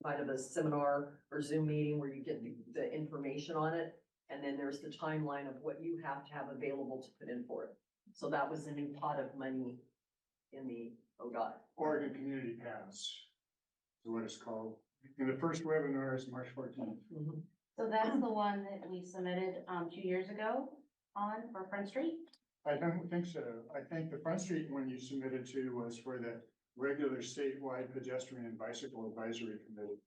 kind of a seminar or Zoom meeting where you get the information on it. And then there's the timeline of what you have to have available to put in for it. So that was a new pot of money in the ODOT. Oregon Community Pass is what it's called. And the first webinar is March 14th. So that's the one that we submitted, 2 years ago for Front Street? I don't think so. I think the Front Street one you submitted to was for the regular statewide pedestrian and bicycle advisory committee.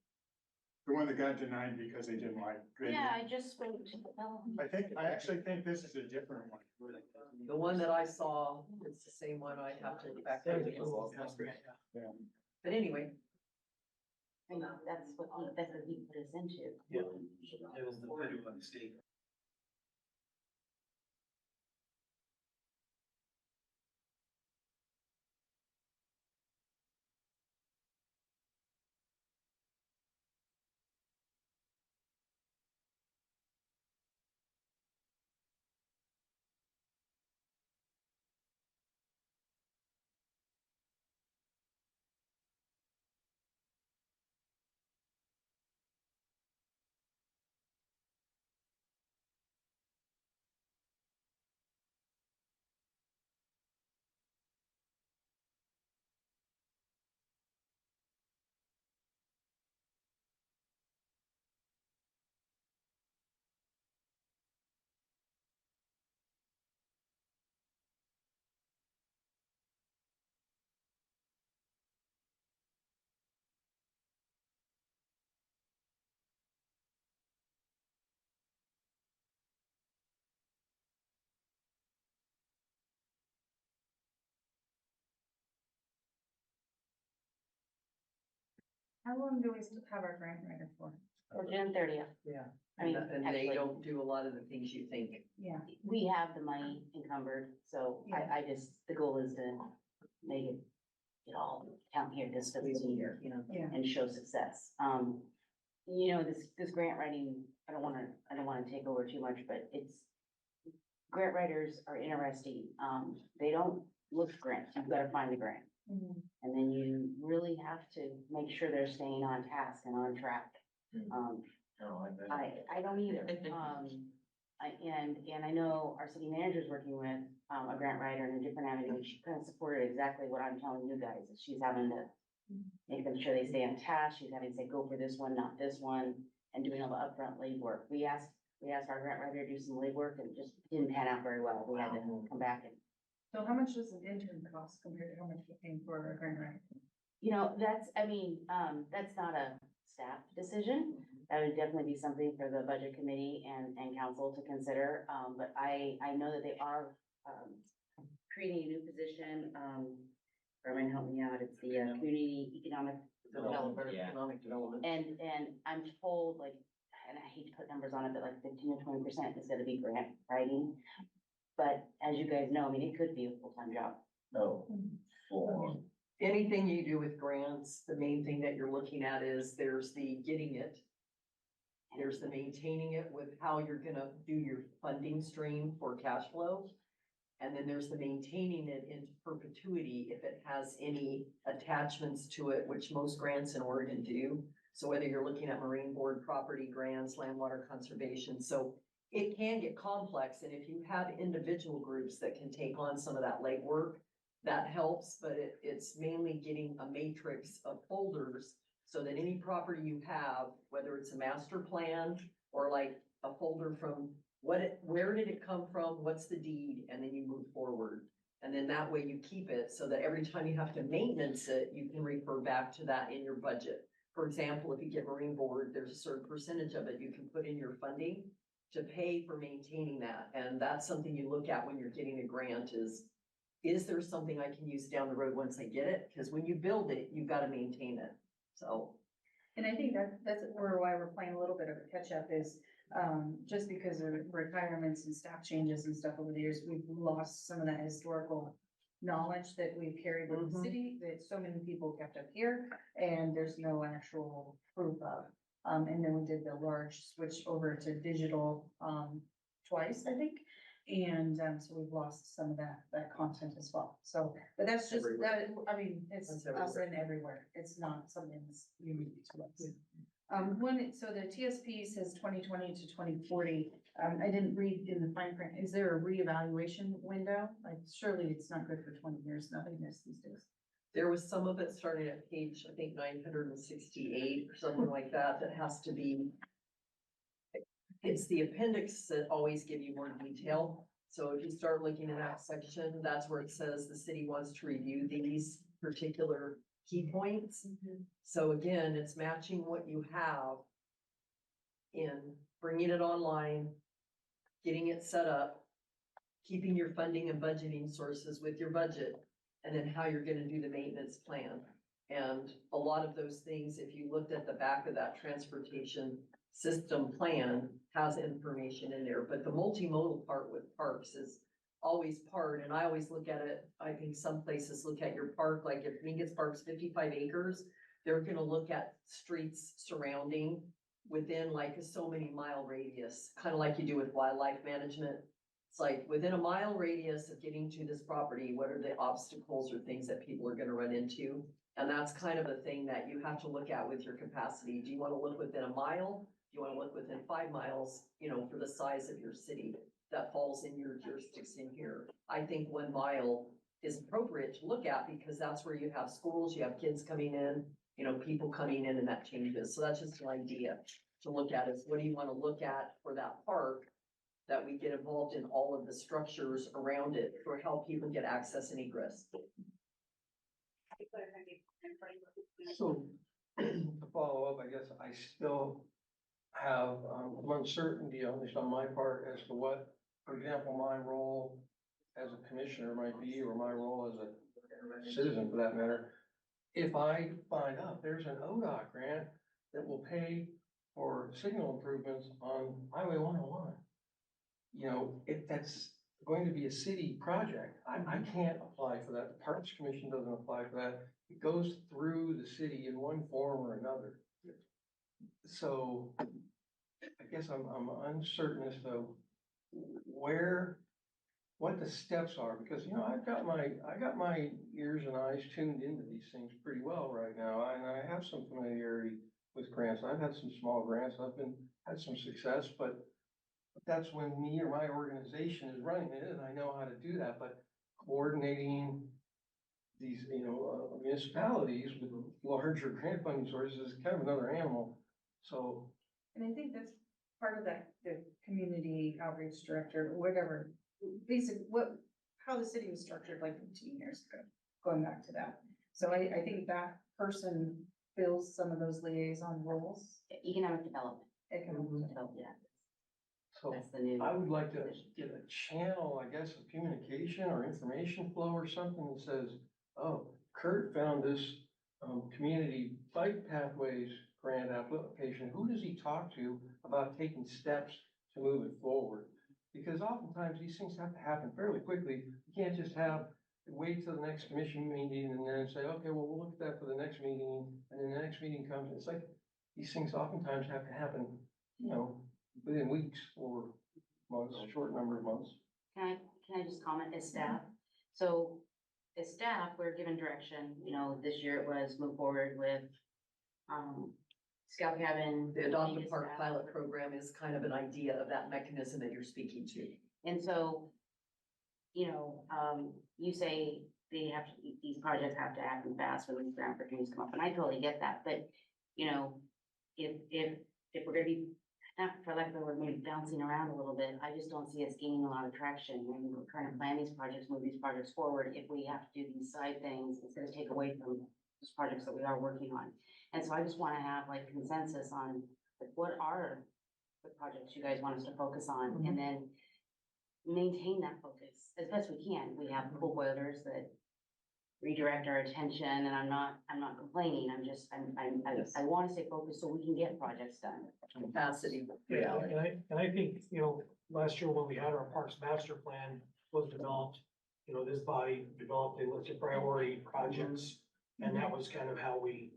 The one that got denied because they didn't like. Yeah, I just spoke to the fellow. I actually think this is a different one. The one that I saw, it's the same one. I have to look back. There. Yeah. But anyway, I know, that's what he put us into. Yeah, it was the federal and state. How long do we still have our grant writer for? For June 30th. yeah. I mean, And they actually, don't do a lot of the things you think. Yeah, we have the money encumbered, so I just, the goal is to make it all count here this fiscal year, You know, yeah. and show success. This grant writing, I don't wanna take over too much, but grant writers are interesting. They don't look for grants, you've gotta find the grant. Mhm. And then you really have to make sure they're staying on task and on track. No, I don't either. And I know our city manager's working with, a grant writer in a different avenue, and she kind of supported exactly what I'm telling you guys, is she's having to make them sure they stay on task, she's having to say, go for this one, not this one, and doing all the upfront legwork. We asked our grant writer to do some legwork and it just didn't pan out very well. We had to come back and, So how much does an intern cost compared to how much you're paying for a grant writer? that's not a staff decision. That would definitely be something for the budget committee and council to consider. But I know that they are, creating a new position. Herman, help me out. It's the community economic developer, Yeah. economic development. and I'm told and I hate to put numbers on it, but like 15 to 20% is gonna be grant writing. But as you guys know, I mean, it could be a full-time job. No, for, Anything you do with grants, the main thing that you're looking at is there's the getting it. There's the maintaining it with how you're gonna do your funding stream for cash flow. And then there's the maintaining it into perpetuity if it has any attachments to it, which most grants in Oregon do. So whether you're looking at Marine Board property grants, land water conservation, so it can get complex. And if you have individual groups that can take on some of that legwork, that helps, but it's mainly getting a matrix of folders so that any property you have, whether it's a master plan or like a folder from where did it come from? What's the deed? And then you move forward. And then that way you keep it so that every time you have to maintenance it, you can refer back to that in your budget. For example, if you get Marine Board, there's a certain percentage of it you can put in your funding to pay for maintaining that. And that's something you look at when you're getting a grant is there something I can use down the road once I get it? Because when you build it, you've got to maintain it. So. And I think that's why we're playing a little bit of a catch up is, just because of retirements and staff changes and stuff over the years, we've lost some of that historical knowledge that we've carried with the city that so many people kept up here and there's no actual proof of. And then we did the large switch over to digital, twice, I think. And, so we've lost some of that content as well. So, but that's just, that, I mean, it's That's us and everywhere. It's not something that's unique to us. So the TSP says 2020 to 2040. I didn't read in the fine print. Is there a reevaluation window? Like surely it's not good for 20 years, nothingness these days. There was some of it starting at page, I think, 968 or something like that, that has to be. It's the appendix that always give you more detail. So if you start looking at that section, that's where it says the city wants to review these particular key points. So again, it's matching what you have in bringing it online, getting it set up, keeping your funding and budgeting sources with your budget, and then how you're gonna do the maintenance plan. And a lot of those things, if you looked at the back of that transportation system plan, has information in there, but the multimodal part with parks is always part, and I always look at it, I think some places look at your park, like if Mingus Park's 55 acres, they're gonna look at streets surrounding within like a so many mile radius, kind of like you do with wildlife management. It's like within a mile radius of getting to this property, what are the obstacles or things that people are gonna run into? And that's kind of a thing that you have to look at with your capacity. Do you wanna look within a mile? Do you wanna look within 5 miles, you know, for the size of your city that falls in your jurisdiction here? I think 1 mile is appropriate to look at because that's where you have schools, you have kids coming in, you know, people coming in and that changes. So that's just an idea to look at is what do you wanna look at for that park? That we get involved in all of the structures around it for how people get access and egress. So to follow up, I guess I still have some uncertainty, at least on my part, as to what, for example, my role as a commissioner might be, or my role as a citizen for that matter. If I find out there's an ODOT grant that will pay for signal improvements on Highway 101. You know, if that's going to be a city project, I can't apply for that. The Parks Commission doesn't apply for that. It goes through the city in one form or another. So I guess I'm uncertain as to what the steps are, because, you know, I got my ears and eyes tuned into these things pretty well right now, and I have some familiarity with grants. I've had some small grants. Had some success, but that's when me or my organization is running it, and I know how to do that, but coordinating these, you know, municipalities with larger grant funding sources is kind of another animal. So, And I think that's part of that, the community outreach director, or whatever, how the city was structured like 15 years ago, going back to that. So I think that person fills some of those liaison roles. Economic development, Economic yeah, so that's the new. I would like to get a channel, I guess, of communication or information flow or something that says, oh, Kurt found this community bike pathways grant application. Who does he talk to about taking steps to move it forward? Because oftentimes these things have to happen fairly quickly. You can't just wait till the next commission meeting and then say, okay, well, we'll look at that for the next meeting. And then the next meeting comes. It's like these things oftentimes have to happen, you know, within weeks or months, a short number of months. Can I just comment as staff? So as staff, we're given direction, you know, this year it was move forward with, scout cabin. The Adopt a Mingus Park Path. pilot program is kind of an idea of that mechanism that you're speaking to. And so, you know, you say these projects have to happen fast when these grant opportunities come up, and I totally get that, but, you know, if we're gonna be, for lack of a word, maybe bouncing around a little bit, I just don't see us gaining a lot of traction when we're trying to plan these projects, move these projects forward, if we have to do these side things, it's gonna take away from those projects that we are working on. And so I just wanna have like consensus on, like, what are the projects you guys want us to focus on, and then maintain that focus as best we can. We have pool boilers that redirect our attention, and I'm not complaining, I wanna stay focused so we can get projects done. Capacity. Yeah, and I think, you know, last year when we had our Parks Master Plan was developed, you know, this body developed a list of priority projects. And that was kind of how we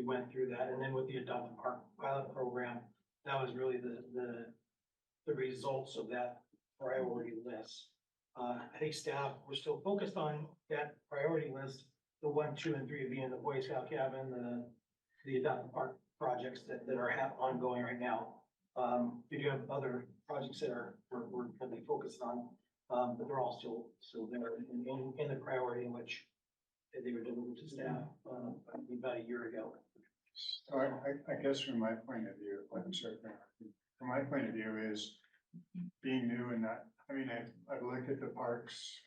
went through that. And then with the Adopt a Park pilot program, that was really the results of that priority lists. I think staff, we're still focused on that priority list, the 1, 2, and 3 being the Boy Scout cabin, the adopt park projects that are ongoing right now. We do have other projects that we're gonna be focused on, but they're all still there in the priority in which they were delivered to staff, about a year ago. So I guess from my point of view, I'm sorry, from my point of view is being new and not, I mean, I've looked at the parks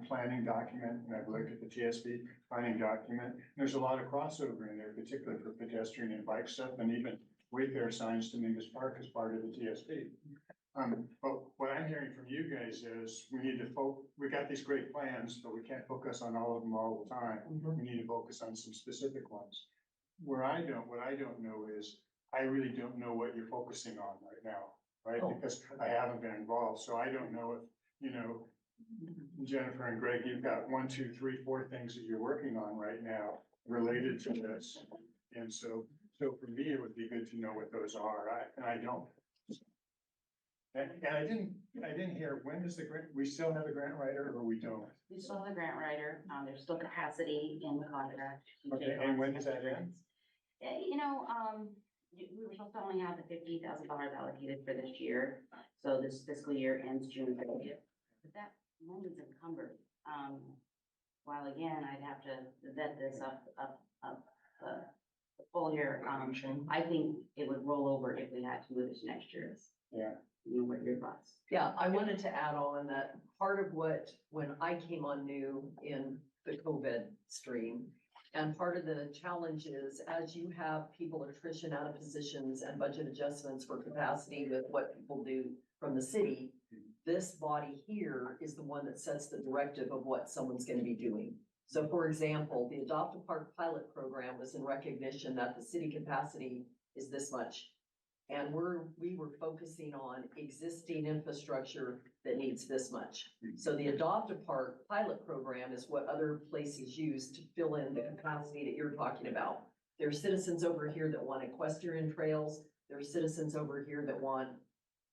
planning document and I've looked at the TSB planning document. There's a lot of crossover in there, particularly for pedestrian and bike stuff, and even wayfare signs to Mingus Park as part of the TSB. But what I'm hearing from you guys is we need to we got these great plans, but we can't focus on all of them all the time. We need to focus on some specific ones. What I don't know is, I really don't know what you're focusing on right now, right? Oh. Because I haven't been involved, so I don't know if, you know, Jennifer and Greg, you've got 1, 2, 3, 4 things that you're working on right now related to this. And so for me, it would be good to know what those are, and I don't. And I didn't hear, when does the grant, we still have a grant writer or we don't? We still have a grant writer, there's still capacity in the contract. to Okay, take and on when does some that end? You know, we were supposed to only have the $50,000 allocated for this year, so this fiscal year ends June 30th. But that money's encumbered. While again, I'd have to vet this up, the full year. I think it would roll over if we had to move it to next year. Yeah. You know, what are your thoughts? Yeah, I wanted to add on that part of what, when I came on new in the COVID stream, and part of the challenge is as you have people attrition out of positions and budget adjustments for capacity with what people do from the city, this body here is the one that sets the directive of what someone's gonna be doing. So for example, the Adopt a Park pilot program was in recognition that the city capacity is this much. And we were focusing on existing infrastructure that needs this much. So the Adopt a Park pilot program is what other places use to fill in the capacity that you're talking about. There are citizens over here that want equestrian trails. There are citizens over here that want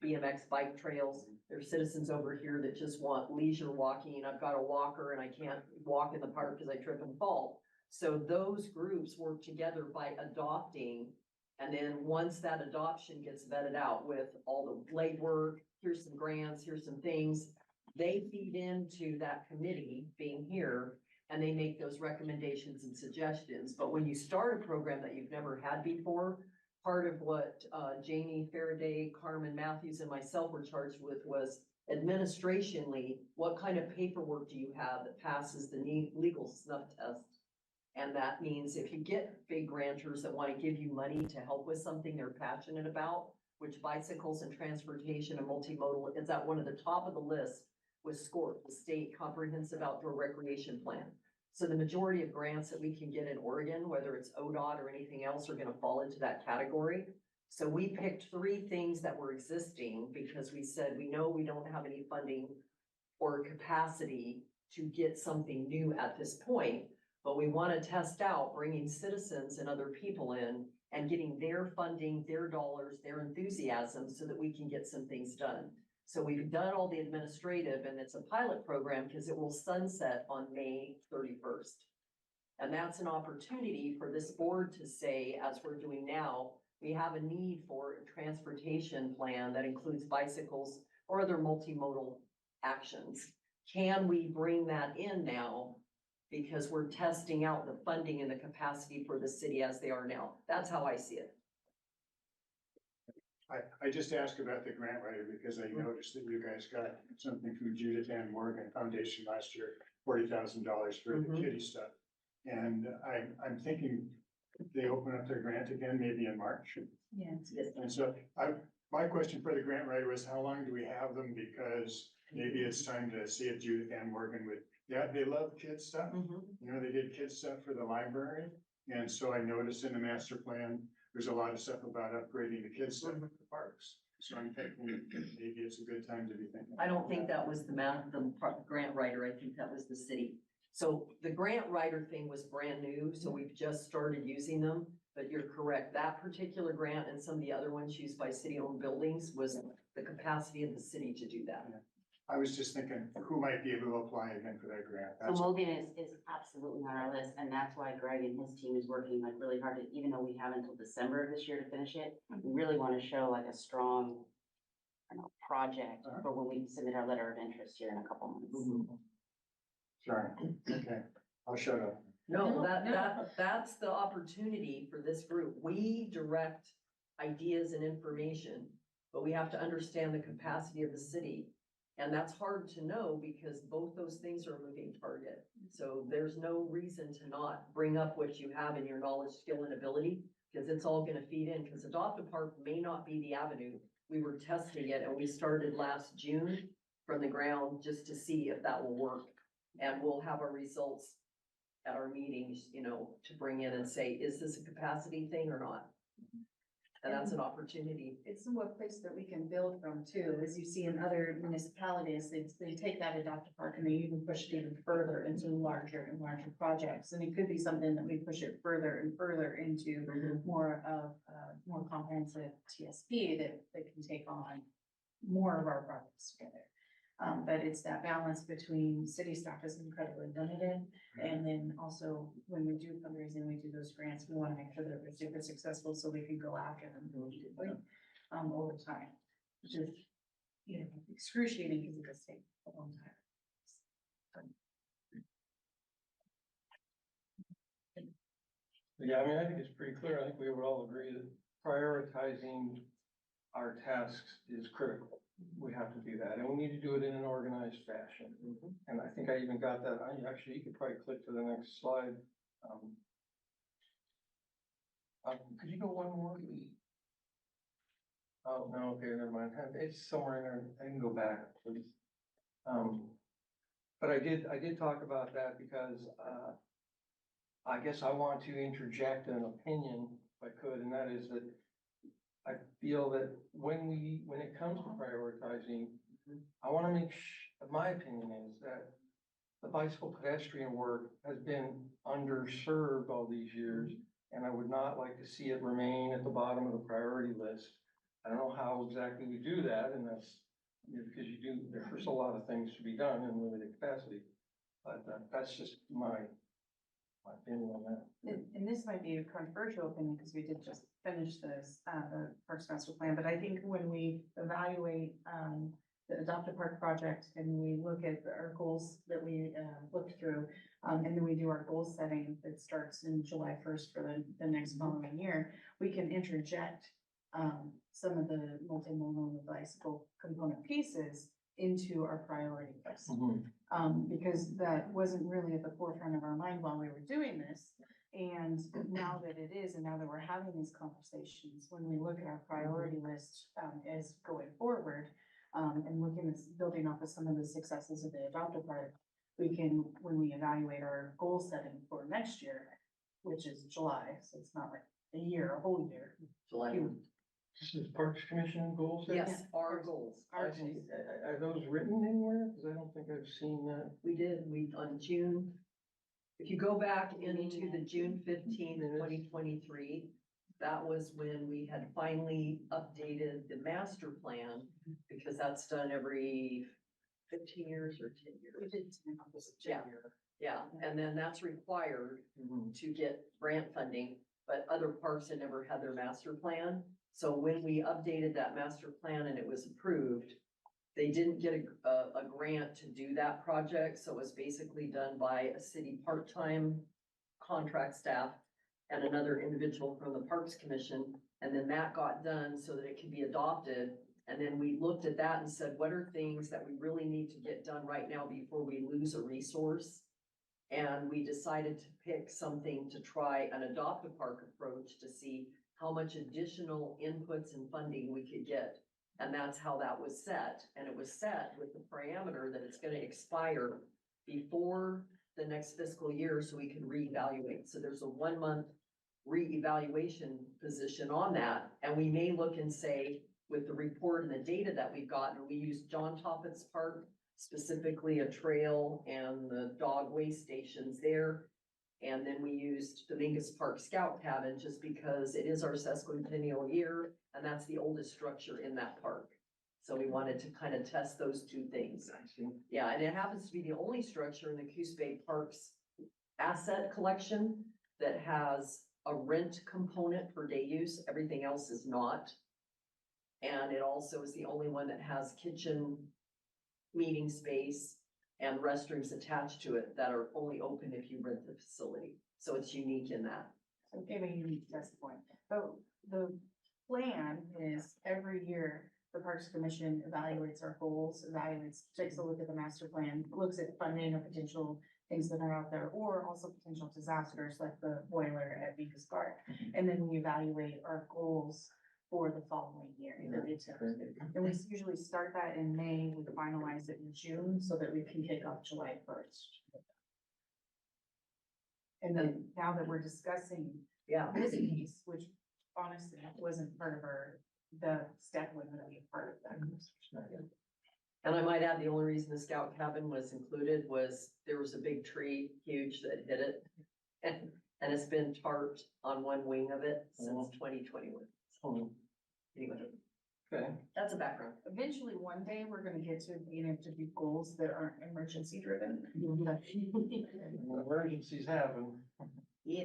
BMX bike trails. There are citizens over here that just want leisure walking. I've got a walker and I can't walk in the park because I trip and fall. So those groups work together by adopting. And then once that adoption gets vetted out with all the legwork, here's some grants, here's some things, they feed into that committee being here and they make those recommendations and suggestions. But when you start a program that you've never had before, part of what Jamie Faraday, Carmen Matthews, and myself were charged with was administrationally, what kind of paperwork do you have that passes the legal snuff test? And that means if you get big grantors that want to give you money to help with something they're passionate about, which bicycles and transportation and multimodal is at one of the top of the list with SCORP, the State Comprehensive Outdoor Recreation Plan. So the majority of grants that we can get in Oregon, whether it's ODOT or anything else, are going to fall into that category. So we picked 3 things that were existing because we said, we know we don't have any funding or capacity to get something new at this point. But we want to test out bringing citizens and other people in and getting their funding, their dollars, their enthusiasm so that we can get some things done. So we've done all the administrative and it's a pilot program because it will sunset on May 31st. And that's an opportunity for this board to say, as we're doing now, we have a need for a transportation plan that includes bicycles or other multimodal actions. Can we bring that in now? Because we're testing out the funding and the capacity for the city as they are now. That's how I see it. I just asked about the grant writer because I noticed that you guys got something from Judith Ann Morgan Foundation last year, $40,000 for the Mhm. kitty stuff. And I'm thinking they open up their grant again, maybe in March. Yeah. And so my question for the grant writer was, how long do we have them? Because maybe it's time to see if Judith Ann Morgan would, yeah, they love kids stuff. You know, they did kids stuff for the library. And so I noticed in the master plan, there's a lot of stuff about upgrading the kids stuff at the parks. So I'm thinking maybe it's a good time to be thinking. I don't think that was the grant writer. I think that was the city. So the grant writer thing was brand new, so we've just started using them. But you're correct, that particular grant and some of the other ones used by city-owned buildings was the capacity of the city to do that. I was just thinking, who might be able to apply again for that grant? So That's, Logan is absolutely on our list, and that's why Greg and his team is working like really hard to, even though we have until December of this year to finish it, we really want to show like a strong, I don't know, project for when we submit our letter of interest here in a couple months. sorry, okay, I'll shut up. No, No, no. that's the opportunity for this group. We direct ideas and information, but we have to understand the capacity of the city. And that's hard to know because both those things are a moving target. So there's no reason to not bring up what you have in your knowledge, skill, and ability, because it's all gonna feed in, because Adopt a Park may not be the avenue. We were testing it and we started last June from the ground just to see if that will work. And we'll have our results at our meetings, you know, to bring in and say, is this a capacity thing or not? And that's an opportunity. It's a place that we can build from too, as you see in other municipalities, they take that Adopt a Park and they even push it even further into larger and larger projects. And it could be something that we push it further and further into more of, more comprehensive TSP that can take on more of our projects together. But it's that balance between city staff is incredibly limited. And then also when we do fundraising, we do those grants, we want to make sure that we're super successful so we can go after them diligently, over time, which is, you know, excruciating because it does take a long time. Yeah, I mean, I think it's pretty clear. I think we would all agree that prioritizing our tasks is critical. We have to do that, and we need to do it in an organized fashion. And I think I even got that. Actually, you could probably click to the next slide. Could you go one more? Oh, no, okay, never mind. It's somewhere in there. I can go back, please. But I did talk about that because, I guess I want to interject an opinion if I could, and that is that I feel that when it comes to prioritizing, I want to my opinion is that the bicycle pedestrian work has been underserved all these years, and I would not like to see it remain at the bottom of the priority list. I don't know how exactly we do that, and that's because there's a lot of things to be done in limited capacity. But that's just my opinion on that. And this might be a controversial opinion because we did just finish this, the Parks Master Plan, but I think when we evaluate, the Adopt a Park project and we look at our goals that we, looked through, and then we do our goal setting that starts in July 1st for the next following year, we can interject, some of the multimodal bicycle component pieces into our priority list. Because that wasn't really at the forefront of our mind while we were doing this. And now that it is, and now that we're having these conversations, when we look at our priority list, as going forward, and looking at building off of some of the successes of the Adopt a Park, we can, when we evaluate our goal setting for next year, which is July, so it's not like a whole year. July. This is Parks Commission goals? Yes, our goals. I see. Are those written anywhere? Because I don't think I've seen that. We did, on June, if you go back into the June 15th, 2023, that was when we had finally updated the master plan, because that's done every 15 years or 10 years. We did. Yeah. Yeah, and then that's required to get grant funding, but other parks had never had their master plan. So when we updated that master plan and it was approved, they didn't get a grant to do that project, so it was basically done by a city part-time contract staff and another individual from the Parks Commission, and then that got done so that it could be adopted. And then we looked at that and said, what are things that we really need to get done right now before we lose a resource? And we decided to pick something to try an Adopt a Park approach to see how much additional inputs and funding we could get. And that's how that was set. And it was set with the parameter that it's gonna expire before the next fiscal year so we can reevaluate. So there's a 1-month reevaluation position on that. And we may look and say, with the report and the data that we've gotten, we used John Toppett's Park, specifically a trail and the dog waste stations there. And then we used Dominguez Park Scout Cabin just because it is our sesquicentennial year and that's the oldest structure in that park. So we wanted to kind of test those two things. I see. Yeah, and it happens to be the only structure in the Coos Bay Parks asset collection that has a rent component for day use. Everything else is not. And it also is the only one that has kitchen, meeting space, and restrooms attached to it that are only open if you rent the facility. So it's unique in that. So give a unique test point. But the plan is every year, the Parks Commission evaluates our goals, takes a look at the master plan, looks at funding or potential things that are out there, or also potential disasters like the boiler at Beacus Park. And then we evaluate our goals for the following year. And we usually start that in May, we finalize it in June so that we can kick off July 1st. And then now that we're discussing Yeah, this piece, which honestly wasn't part of the staff wasn't gonna be a part of that. and I might add, the only reason the scout cabin was included was there was a big tree, huge, that hit it. And it's been tarped on one wing of it since 2021. Oh, Anyway, okay, that's a background. Eventually, one day, we're gonna get to being able to do goals that aren't emergency driven. emergencies happen. Yeah.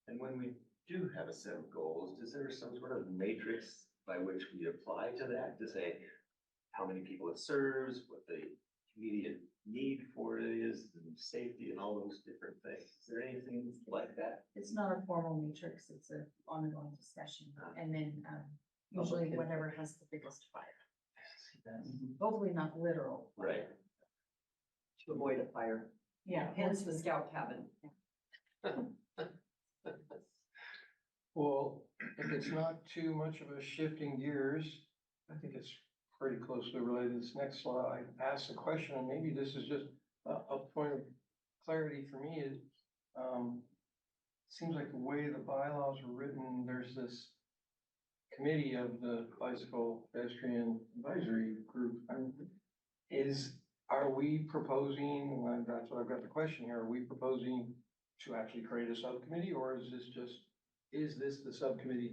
And when we do have a set of goals, is there some sort of matrix by which we apply to that to say how many people it serves, what the immediate need for it is, and safety and all those different things? Is there anything like that? It's not a formal matrix, it's an ongoing discussion, and then, usually Okay. whatever has the biggest fire. Hopefully not literal. Right. To avoid a fire, Yeah. hence the scout cabin. Well, if it's not too much of a shifting gears, I think it's pretty closely related. This next slide asks a question, and maybe this is just a point of clarity for me is, seems like the way the bylaws were written, there's this committee of the bicycle pedestrian advisory group. Are we proposing, and that's what I've got the question here, are we proposing to actually create a subcommittee, or is this the subcommittee?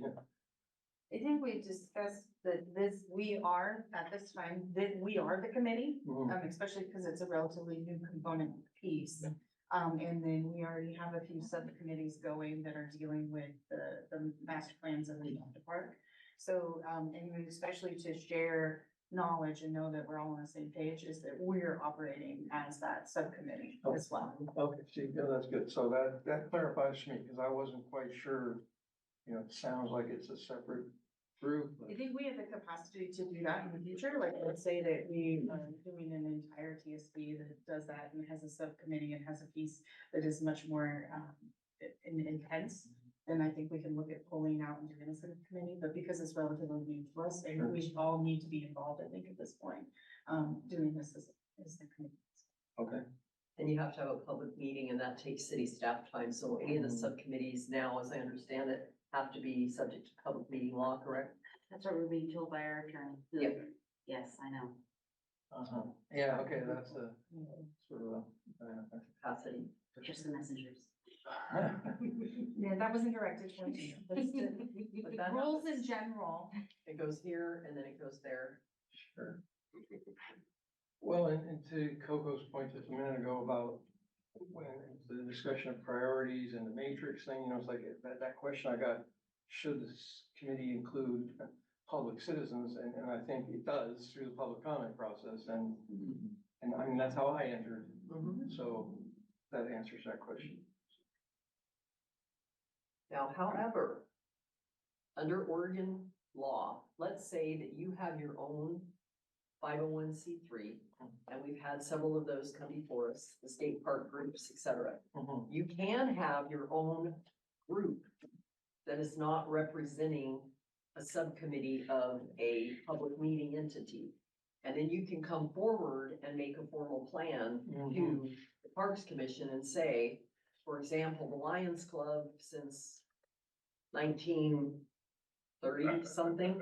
I think we discussed that we are, at this time, that we are the committee, Mhm. especially because it's a relatively new component piece. And then we already have a few subcommittees going that are dealing with the master plans of the park. So, and especially to share knowledge and know that we're all on the same page, is that we're operating as that subcommittee as well. Okay, see, yeah, that's good. So that clarifies for me, because I wasn't quite sure. You know, it sounds like it's a separate group. I think we have the capacity to do that in the future, like, let's say that we are doing an entire TSB that does that and has a subcommittee and has a piece that is much more, intense. Then I think we can look at pulling out and doing a subcommittee, but because it's relatively new to us, and we all need to be involved, I think, at this point, doing this as the committee. Okay, And you have to have a public meeting, and that takes city staff time. So any of the subcommittees now, as I understand it, have to be subject to public meeting law, correct? That's what we're being told by our attorney. who- Yep. Yes, I know. yeah, okay, that's a sort of Capacity. Just the messengers. Yeah, that wasn't directed towards you. That's the But that rules in happens. general. It goes here and then it goes there. Sure. Well, and to Coco's point just a minute ago about when the discussion of priorities and the matrix thing, you know, it's like that question I got, should this committee include public citizens? And I think it does through the public comment process, and I mean, that's how I entered, so that answers that question. Now, however, under Oregon law, let's say that you have your own 501c3, and we've had several of those come before us, the state park groups, et cetera. You can have your own group that is not representing a subcommittee of a public meeting entity. And then you can come forward and make a formal plan to the Parks Commission and say, for example, the Lions Club since 1930 something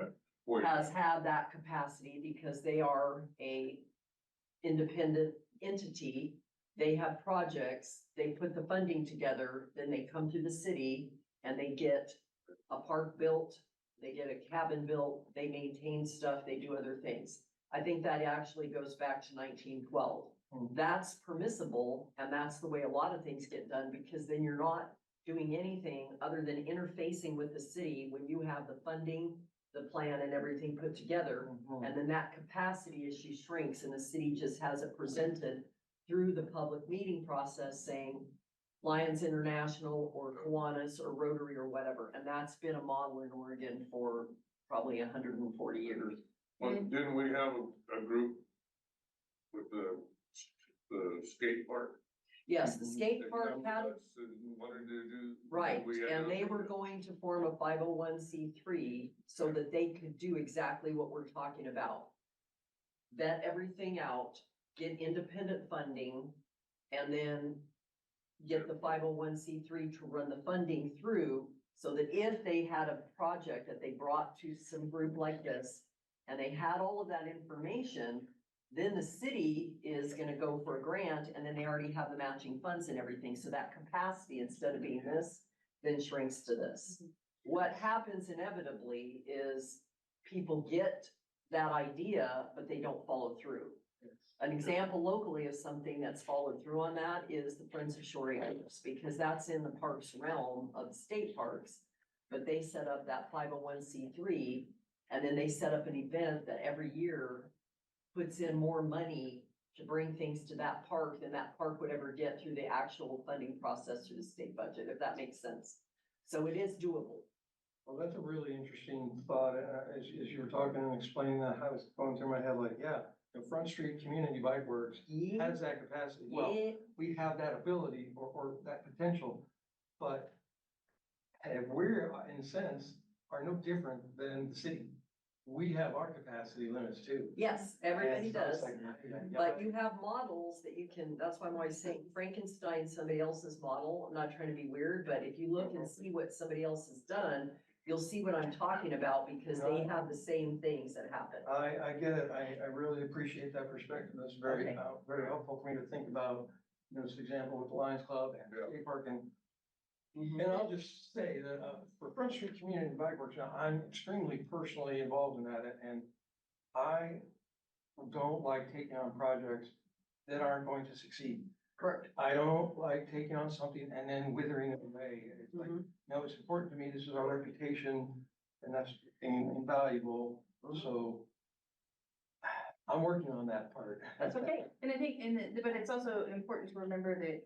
has had that capacity because they are a independent entity. They have projects, they put the funding together, then they come to the city and they get a park built they get a cabin built, they maintain stuff, they do other things. I think that actually goes back to 1912. That's permissible, and that's the way a lot of things get done, because then you're not doing anything other than interfacing with the city when you have the funding, the plan and everything put together. And then that capacity issue shrinks and the city just has it presented through the public meeting process saying Lions International or Kiwanis or Rotary or whatever. And that's been a model in Oregon for probably 140 years. Well, didn't we have a group with the skate park? Yes, the skate That park come had, with us and wanted to do. right, we had and they nothing were to- going to form a 501c3 so that they could do exactly what we're talking about. Vet everything out, get independent funding, and then get the 501c3 to run the funding through, so that if they had a project that they brought to some group like this, and they had all of that information, then the city is gonna go for a grant, and then they already have the matching funds and everything, so that capacity, instead of being this, then shrinks to this. What happens inevitably is people get that idea, but they don't follow through. An example locally of something that's followed through on that is the Friends of Shore Acres, because that's in the parks realm of state parks. But they set up that 501c3, and then they set up an event that every year puts in more money to bring things to that park than that park would ever get through the actual funding process through the state budget, if that makes sense. So it is doable. Well, that's a really interesting thought, as you were talking and explaining that, I was going through my head like, yeah, the Front Street Community Bike Works has that capacity. Well, Yeah, we have that ability or that potential, but if we're, in a sense, are no different than the city. We have our capacity limits too. yes, everybody And so it's does. like, yeah, But you have models that you can, that's why I'm always saying Frankenstein's somebody else's model. I'm not trying to be weird, but if you look and see what somebody else has done, you'll see what I'm talking about, because they have the same things that happen. I get it. I really appreciate that perspective. That's very, Okay. very helpful for me to think about, this example with the Lions Club and Yeah. skate park. And Mhm. I'll just say that, for Front Street Community Bike Works, now I'm extremely personally involved in that, and I don't like taking on projects that aren't going to succeed. Correct. I don't like taking on something and then withering it away. It's like, Mhm. no, it's important to me. This is our reputation, and that's invaluable. So I'm working on that part. That's okay. And I think, but it's also important to remember that,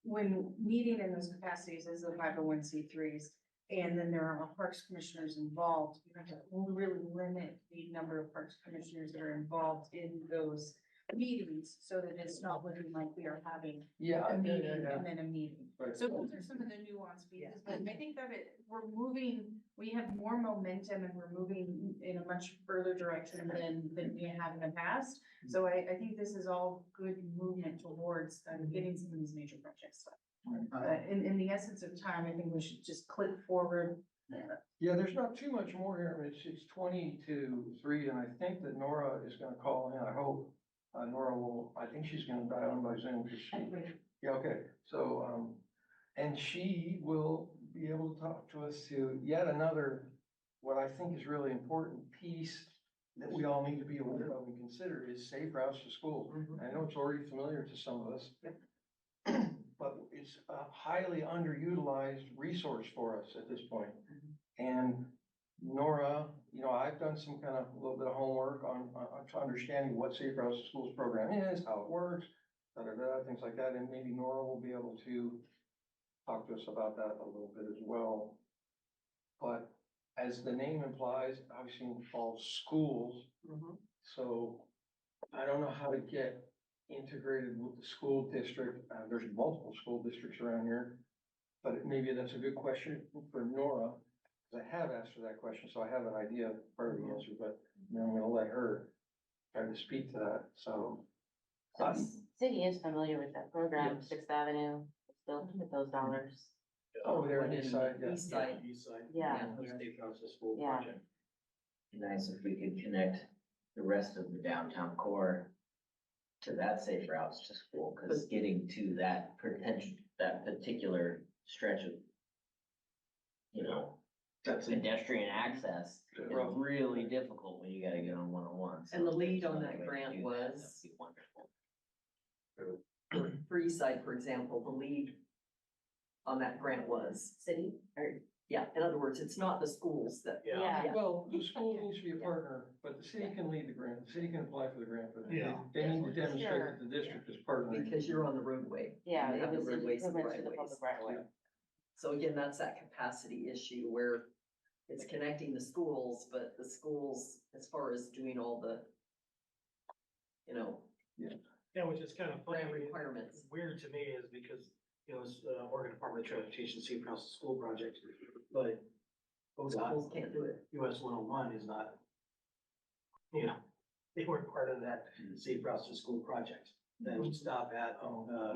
when meeting in those capacities as the 501c3s, and then there are parks commissioners involved, you have to really limit the number of parks commissioners that are involved in those meetings, so that it's not looking like we are having Yeah. a meeting yeah. and then a meeting. Right. So those are some of the nuanced pieces, but I think that we're moving, we have more momentum and we're moving in a much further direction than we have in the past. So I think this is all good movement towards getting some of these major projects done. But in the essence of time, I think we should just click forward. Yeah, there's not too much more here. I mean, it's 20 to 3, and I think that Nora is gonna call in. I hope, Nora will, I think she's gonna dial in by Zoom, because yeah, okay. So, and she will be able to talk to us to yet another, what I think is really important piece that we all need to be aware of and consider is safe routes to school. I know it's already familiar to some of us. But it's a highly underutilized resource for us at this point. And Nora, I've done some kind of a little bit of homework on understanding what Safe Routes to Schools program is, how it works, things like that, and maybe Nora will be able to talk to us about that a little bit as well. But as the name implies, obviously it involves schools, Mhm. so I don't know how to get integrated with the school district. There's multiple school districts around here. But maybe that's a good question for Nora, because I have asked her that question, so I have an idea of part of the answer, but I'm gonna let her try to speak to that, so. So the city is familiar with that program, Yes. Sixth Avenue, still with those dollars. Over there on One the in east side, yeah. East side. East side. Yeah. The State House to School Yeah. project. Nice if we could connect the rest of the downtown core to that safe routes to school, because getting to that potential, that particular stretch of, pedestrian access, it's really difficult when you gotta get on 101. And the lead So on if that there's some way to grant do that, was- that'd be wonderful. For Eastside, for example, the lead on that grant was, City, or, yeah, in other words, it's not the schools that, Yeah. Yeah. Well, the school needs to be a partner, but the city can lead the grant, the city can apply for the grant for that. Yeah. They need to demonstrate that the district is partnering. because you're on the roadway. yeah, You it have the was roadways and improvements to the right-of-ways. public right of way. So again, that's that capacity issue where it's connecting the schools, but the schools, as far as doing all the, you know, Yeah, which is kind of funny. grant requirements. Weird to me is because, you know, it's the Oregon Department of Transportation, Safe Routes to School project, but Schools can't do it. US 101 is not, you know, they weren't part of that Safe Routes to School project. That would stop at,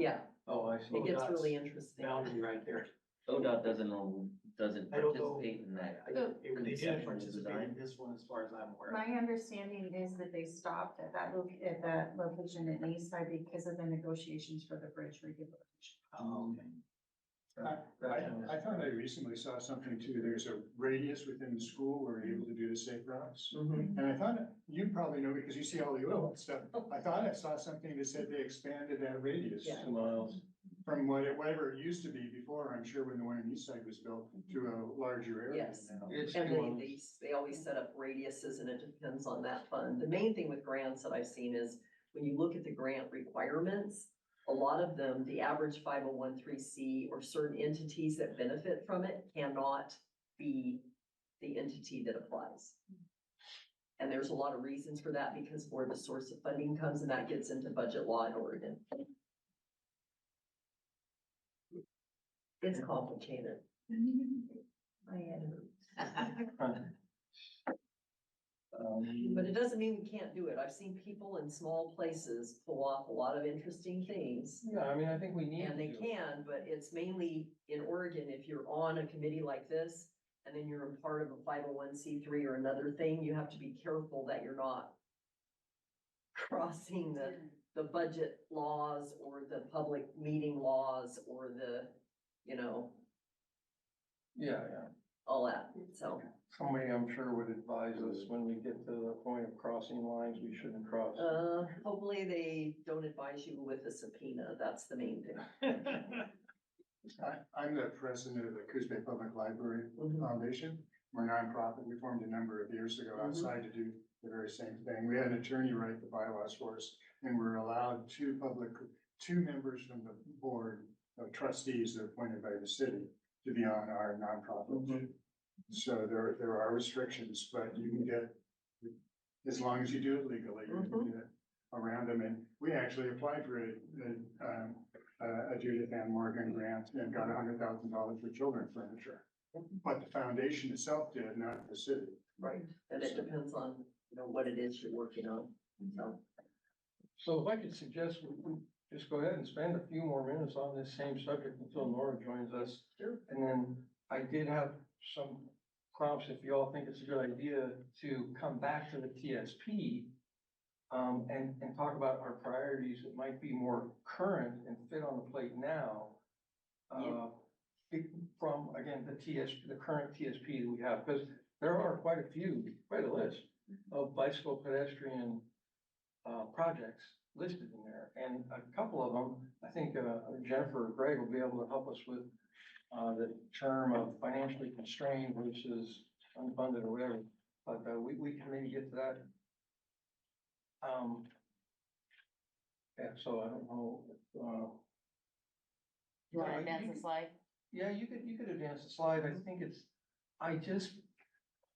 Yeah, Oh, I see. it gets that's really interesting. boundary right there. ODOT doesn't I don't know. participate in that. They didn't conceptual participate design. in this one as far as I'm aware. My understanding is that they stopped at that location in Eastside because of the negotiations for the bridge regulation. Oh, okay. I thought I recently saw something too, there's a radius within the school where we're able to do the safe routes. Mhm. And I thought, you probably know because you see all the oil and stuff, I thought I saw something that said they expanded that radius. Yeah. 2 miles. From whatever it used to be before, I'm sure when the one in East Side was built to a larger area Yes. now. It's And 2 they, miles. they always set up radiuses and it depends on that fund. The main thing with grants that I've seen is when you look at the grant requirements, a lot of them, the average 501(c) or certain entities that benefit from it cannot be the entity that applies. And there's a lot of reasons for that because where the source of funding comes and that gets into budget law in Oregon. It's complicated. My head hurts. But it doesn't mean we can't do it. I've seen people in small places pull off a lot of interesting things. Yeah, I mean, I think we need And they to. can, but it's mainly in Oregon, if you're on a committee like this, and then you're a part of a 501(c)(3) or another thing, you have to be careful that you're not crossing the budget laws or the public meeting laws or the, you know, Yeah, all that, so. somebody I'm sure would advise us when we get to the point of crossing lines we shouldn't cross. Hopefully they don't advise you with a subpoena, that's the main thing. I'm the president of the Coos Bay Public Library Mhm. Foundation. We're a nonprofit. We formed a number of years ago Mhm. outside to do the very same thing. We had an attorney write the bylaws for us and we're allowed two members from the board of trustees that are appointed by the city to be on our nonprofit. Mhm. So there are restrictions, but you can get, as long as you do it legally, you can get around them. And we actually applied for a Judith Ann Morgan grant and got $100,000 for children's furniture. But the foundation itself did, not the city. Right, and it depends on, you know, what it is you're working on, so. So if I could suggest we just go ahead and spend a few more minutes on this same subject until Nora joins us. Sure. And then I did have some prompts, if you all think it's a good idea, to come back to the TSP and talk about our priorities that might be more current and fit on the plate now. Yeah. From, again, the current TSP that we have, because there are quite a list of bicycle pedestrian projects listed in there. And a couple of them, I think Jennifer or Greg will be able to help us with the term of financially constrained versus unfunded or whatever. But we can maybe get to that. Yeah, so I don't know. You wanna Yeah, advance the slide? Yeah, you could advance the slide. I think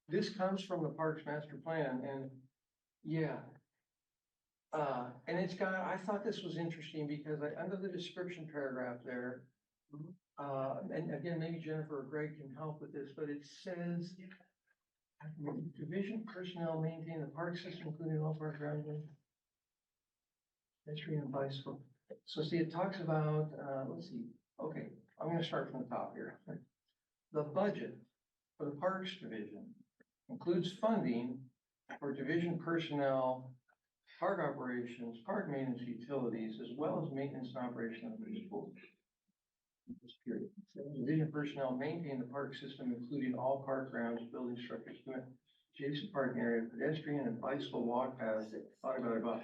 this comes from the Parks Master Plan and, yeah. And I thought this was interesting because under the description paragraph there, and again, maybe Jennifer or Greg can help with this, but it says division personnel maintain the park system, including all park grounds, pedestrian and bicycle. So see, it talks about, let's see, okay, I'm gonna start from the top here. The budget for the Parks Division includes funding for division personnel, park operations, park maintenance utilities, as well as maintenance and operation of the schools. This period. Division personnel maintain the park system, including all park grounds, building structures, adjacent parking area, pedestrian and bicycle walk paths. Blah.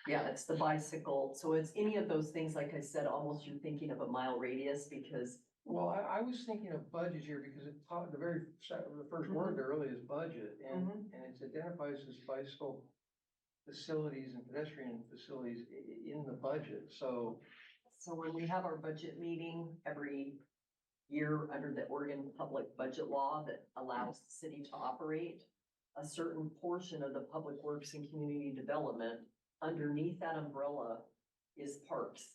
Yeah, it's the bicycle. So it's any of those things, like I said, almost you're thinking of a mile radius because Well, I was thinking of budget here because the first word there really is budget and it identifies as bicycle facilities and pedestrian facilities in the budget, so. So when we have our budget meeting every year under the Oregon Public Budget Law that allows the city to operate, a certain portion of the public works and community development, underneath that umbrella is parks.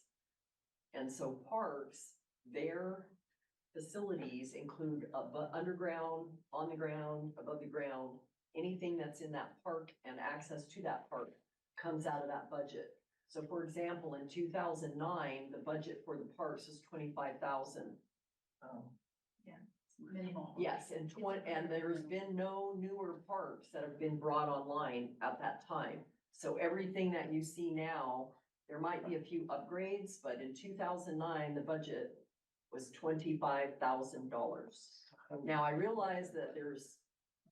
And so parks, their facilities include underground, on the ground, above the ground, anything that's in that park and access to that park comes out of that budget. So for example, in 2009, the budget for the parks was 25,000. Minimal. Yes, and there's been no newer parks that have been brought online at that time. So everything that you see now, there might be a few upgrades, but in 2009, the budget was $25,000. Now, I realize that there's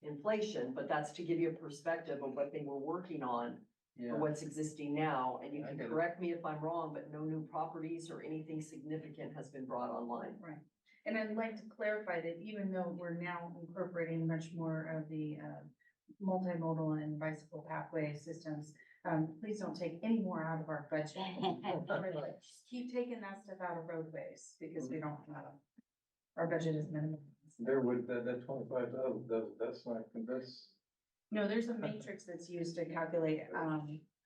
inflation, but that's to give you a perspective of what they were working on Yeah. for what's existing now, and you I can get it. correct me if I'm wrong, but no new properties or anything significant has been brought online. Right. And I'd like to clarify that even though we're now incorporating much more of the multimodal and bicycle pathway systems, please don't take any more out of our budget. Just keep taking that stuff out of roadways because we don't, our budget is minimal. There would, that 25,000, that's not, that's. No, there's a matrix that's used to calculate,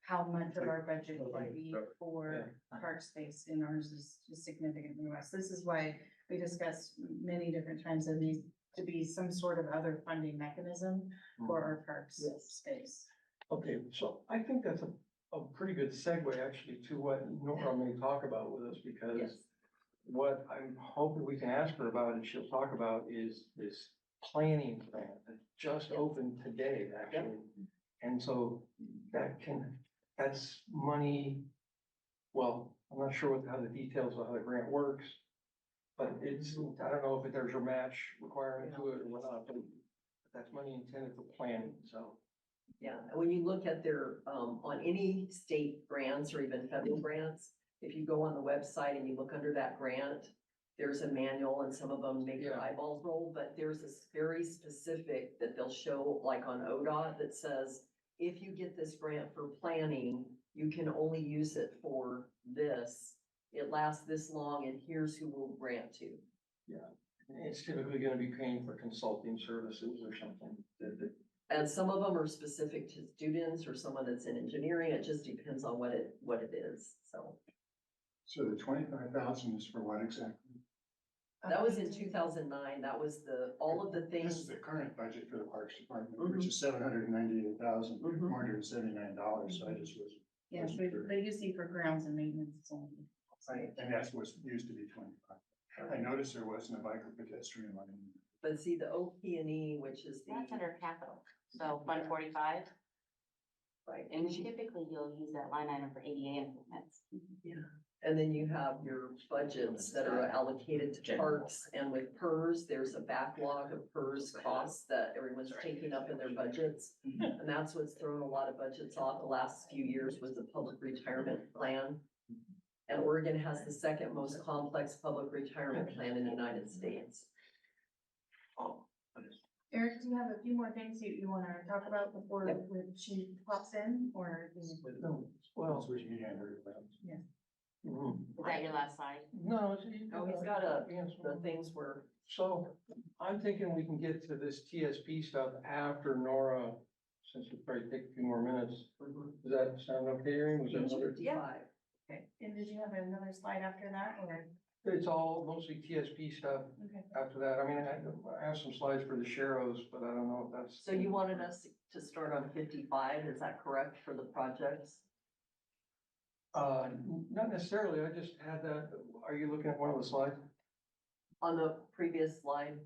how much of our budget would be for park space, and ours is significantly less. This is why we discussed many different times that needs to be some sort of other funding mechanism for our parks space. Okay, so I think that's a pretty good segue actually to what Nora may talk about with us, because Yes. what I'm hoping we can ask her about and she'll talk about is this planning grant that just opened today, actually. And so that's money, well, I'm not sure how the details of how the grant works. But I don't know if there's a match requirement to it or whatnot, but that's money intended for planning, so. Yeah, and when you look at their, on any state grants or even federal grants, if you go on the website and you look under that grant, there's a manual and some of them make your Yeah. eyeballs roll, but there's this very specific that they'll show like on ODOT that says, if you get this grant for planning, you can only use it for this. It lasts this long and here's who we'll grant to. It's typically gonna be paying for consulting services or something. And some of them are specific to students or someone that's in engineering. It just depends on what it is, so. So the 25,000 is for what exactly? That was in 2009. That was all of the This things. is the current budget for the Parks Department, Mhm. which is $798,479, so I just was. Yeah, but you see for grounds and maintenance, it's only. Right. And that's what's used to be 25. I noticed there wasn't a bike or pedestrian line. But see, the OP&E, which is That's the, under capital, so Fund 45, right, and typically you'll use that line item for ADA improvements. and then you have your budgets that are allocated to parks, and with PERS, there's a backlog of PERS costs that everyone's taking up in their budgets. And that's what's thrown a lot of budgets off the last few years was the public retirement plan. And Oregon has the second most complex public retirement plan in the United States. Eric, do you have a few more things you wanna talk about before when she pops in, or? Well, That's what you had heard about. mhm. Is that your last slide? No. Oh, he's got the things where, So I'm thinking we can get to this TSP stuff after Nora, since it'll probably take a few more minutes. Does that sound okay, Erin? Was that page another- 55. Okay, and did you have another slide after that, or? It's all mostly TSP stuff Okay. after that. I mean, I have some slides for the Sharrows, but I don't know if that's. So you wanted us to start on 55, is that correct for the projects? Not necessarily. I just had that. Are you looking at one of the slides? On the previous slide,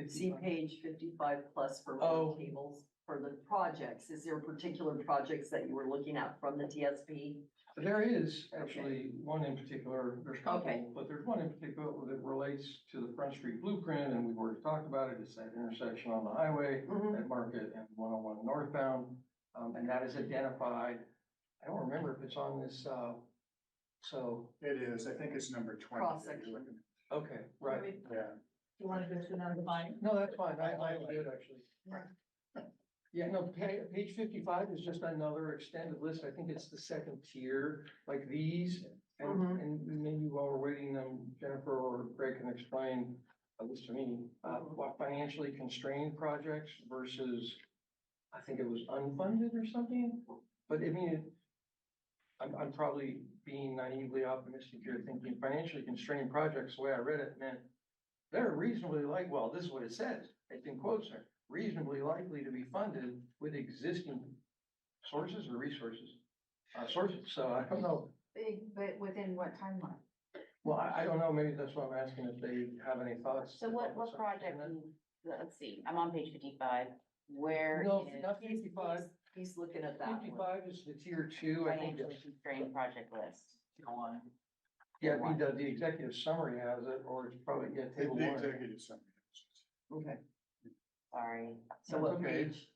see page 55 plus for Oh. tables. for the projects, is there particular projects that you were looking at from the TSP? There is actually one in particular, there's a Okay. couple, but there's one in particular that relates to the Front Street Blueprint, and we've already talked about it. It's that intersection on the highway Mhm. at Market and 101 northbound. And that is identified. I don't remember if it's on this, so, It is, I think it's number 20. that you're Cross-section. looking okay, right. at. Yeah, You want to go to number 5? No, that's fine. I did actually. Yeah, no, page 55 is just another extended list. I think it's the second tier, like these. Mhm. And maybe while we're waiting, Jennifer or Greg can explain, at least to me, what financially constrained projects versus, I think it was unfunded or something. But I mean, I'm probably being naively optimistic here, thinking financially constrained projects, the way I read it, meant they're reasonably well, this is what it says, it's in quotes there, reasonably likely to be funded with existing sources or resources. Sources, so I don't know, Big, but within what timeline? well, I don't know, maybe that's what I'm asking, if they have any thoughts. So what project, let's see, I'm on page 55, where No, is not 55. He's looking at that one. 55 is the tier 2, I think. financially constrained project list? Yeah, the executive summary has it, or it's probably, yeah, the table 1. executive summary. Okay, Sorry. so what That's okay. page?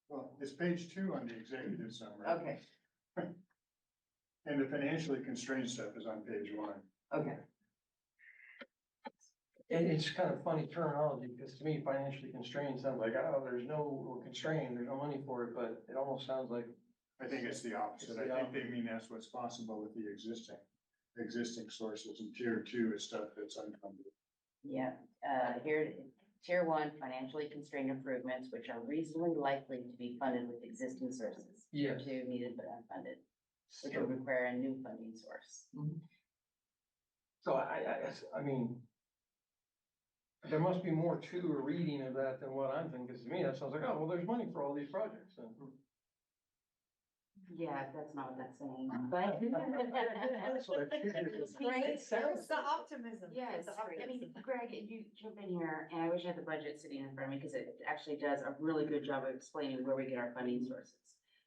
Well, it's page 2 on the executive summary. Okay, And the financially constrained stuff is on page 1. okay. And it's kind of funny terminology, because to me, financially constrained sounds like, oh, there's no, we're constrained, there's no money for it, but it almost sounds like, I think it's the opposite. It's the I think they mean that's what's possible with the existing sources, and tier 2 is stuff that's unfunded. Yeah, here, tier 1, financially constrained improvements, which are reasonably likely to be funded with existing sources. Tier Yes. 2, needed but unfunded, which will require a new funding source. so I mean, there must be more to a reading of that than what I'm thinking, because to me, that sounds like, oh, well, there's money for all these projects, and. Yeah, that's not what that's saying, but. That's what I figured. It sounds the optimism. Yes, The I mean, optimism. Greg, you jump in here, and I wish I had the budget sitting in front of me, because it actually does a really good job of explaining where we get our funding sources.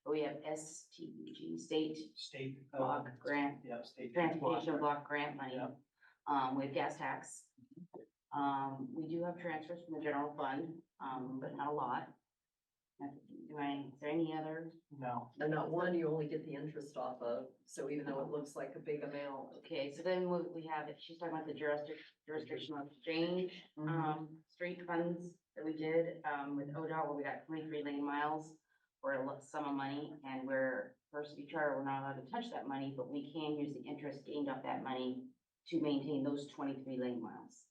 But we have STBG, state State. block grant, Yeah, state. transportation block grant money. Yeah. We have gas tax. We do have transfers from the general fund, but not a lot. Is there any other? No. And that one you only get the interest off of, so even though it looks like a big amount. Okay, so then we have, she's talking about the jurisdictional exchange, street funds that we did, with ODOT, where we got 23 lane miles for a sum of money, and we're, per city charter, we're not allowed to touch that money, but we can use the interest gained off that money to maintain those 23 lane miles.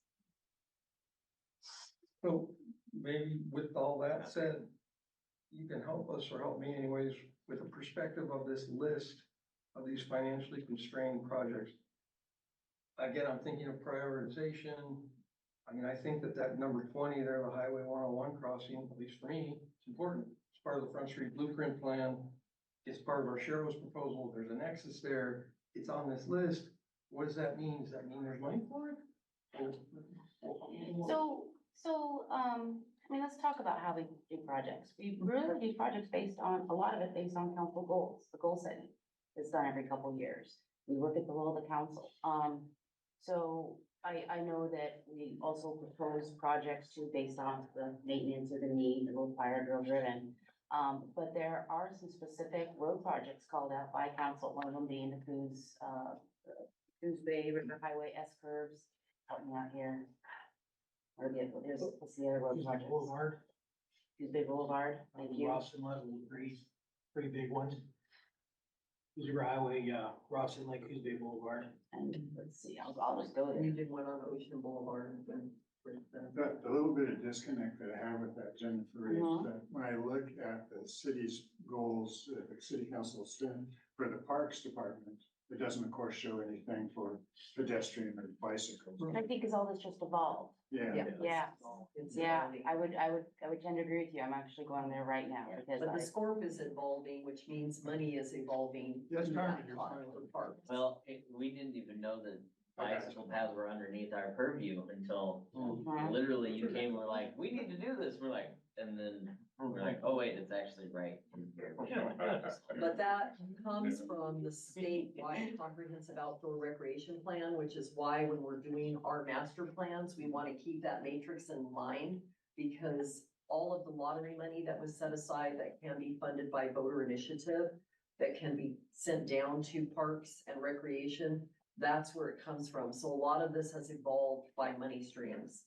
So maybe with all that said, you can help us or help me anyways with a perspective of this list of these financially constrained projects. Again, I'm thinking of prioritization. I mean, I think that number 20 there, the Highway 101 crossing, at least for me, it's important. It's part of the Front Street Blueprint plan. It's part of our Cheryl's proposal. There's a nexus there. It's on this list. What does that mean? Does that mean there's money for it? I mean, let's talk about how we do projects. We really do projects based on, a lot of it based on council goals, the goal setting. It's done every couple of years. We work at the will of the council. So I know that we also propose projects too, based on the maintenance or the need, the road fire drill driven. But there are some specific road projects called out by council, one of them being the Coos Bay River Highway S curves. Help me out here. Or what's the other road project? Boulevard. Coos Bay Boulevard, thank you. Ross Inlet, pretty big ones. Coos River Highway, Ross Inlet, Coos Bay Boulevard. And let's see, I'll just go And you there. did one on Ocean Boulevard. The little bit of disconnect that I have with that, Jennifer, is that when I look at the city's goals, the city council spent for the parks department, it doesn't of course show anything for pedestrian or bicycles. I think because all this just evolved. Yeah, Yeah, I would tend to agree with you. I'm actually going there right now because But the scope is evolving, which means money is evolving. Yes, in Carmen, that you're pot fine. for parks. Well, we didn't even know that bicycle paths were underneath our purview until Mhm. literally you came and were like, we need to do this. We're like, and then we're like, oh wait, it's actually right in here. But that comes from the statewide comprehensive outdoor recreation plan, which is why when we're doing our master plans, we want to keep that matrix in mind. Because all of the lottery money that was set aside that can be funded by voter initiative, that can be sent down to parks and recreation, that's where it comes from. So a lot of this has evolved by money streams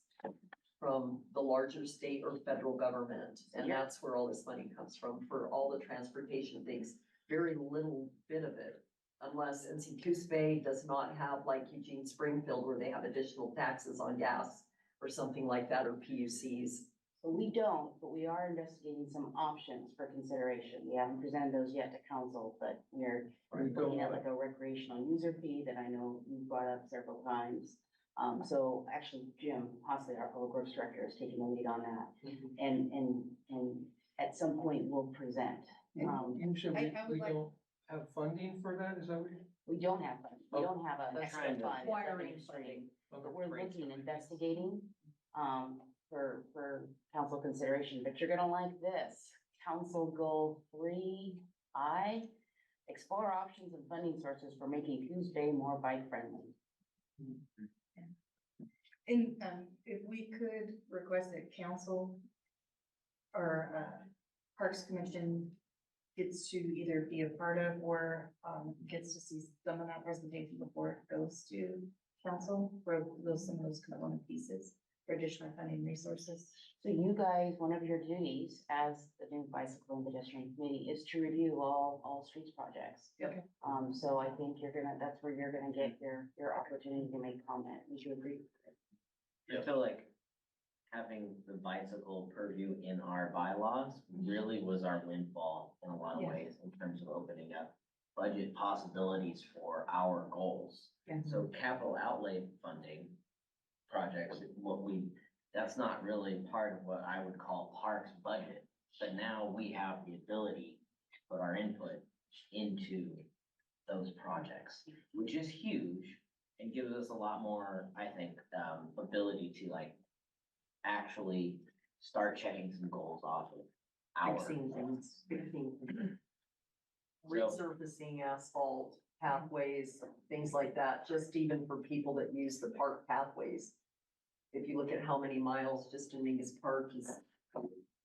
from the larger state or federal government. And Yeah. that's where all this money comes from for all the transportation things. Very little bit of it, unless, and see, Coos Bay does not have like Eugene Springfield where they have additional taxes on gas or something like that, or PUCs. So we don't, but we are investigating some options for consideration. We haven't presented those yet to council, but we're looking at like a recreational user fee that I know you brought up several times. So actually Jim Hossley, our public works director, is taking the lead on that. And at some point we'll present. You said I would we like- don't have funding for that, is that what you? We don't have, funding. We don't have a That's extra right. fund. Acquiring funding. But we're looking, investigating, for council consideration, but you're gonna like this. Council goal 3I, explore options and funding sources for making Coos Bay more bike friendly. And, if we could request that council or, Parks Commission gets to either be a part of or, gets to see some of that presentation before it goes to council for those, some of those component pieces for additional funding resources. So you guys, one of your duties as the new bicycle and pedestrian committee is to review all streets projects. Yep. So I think that's where you're gonna get your opportunity to make comment. Would you agree? I feel like having the bicycle purview in our bylaws really was our windfall in a lot of Yeah. ways in terms of opening up budget possibilities for our goals. Yeah. So capital outlay funding projects, that's not really part of what I would call parks budget. But now we have the ability to put our input into those projects, which is huge and gives us a lot more, I think, ability to like actually start checking some goals off of our. Fixing things, resurfacing asphalt, pathways, things like that, just even for people that use the park pathways. If you look at how many miles just in Mingus Park is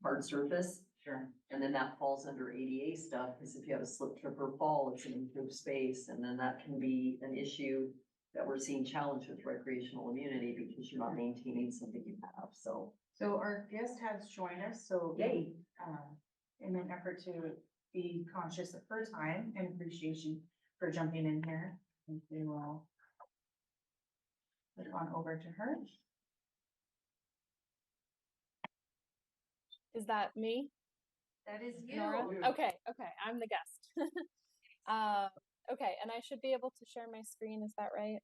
hard surface, Sure. and then that falls under ADA stuff, because if you have a slip, trip, or fall, it's an improved space, and then that can be an issue that we're seeing challenge with recreational immunity because you're not maintaining something you have, so. So our guest has joined us, so. Yay. In an effort to be conscious of her time and appreciation for jumping in here, I think we will put on over to her. Is that me, That is you. Nora? Okay, I'm the guest. Okay, and I should be able to share my screen, is that right?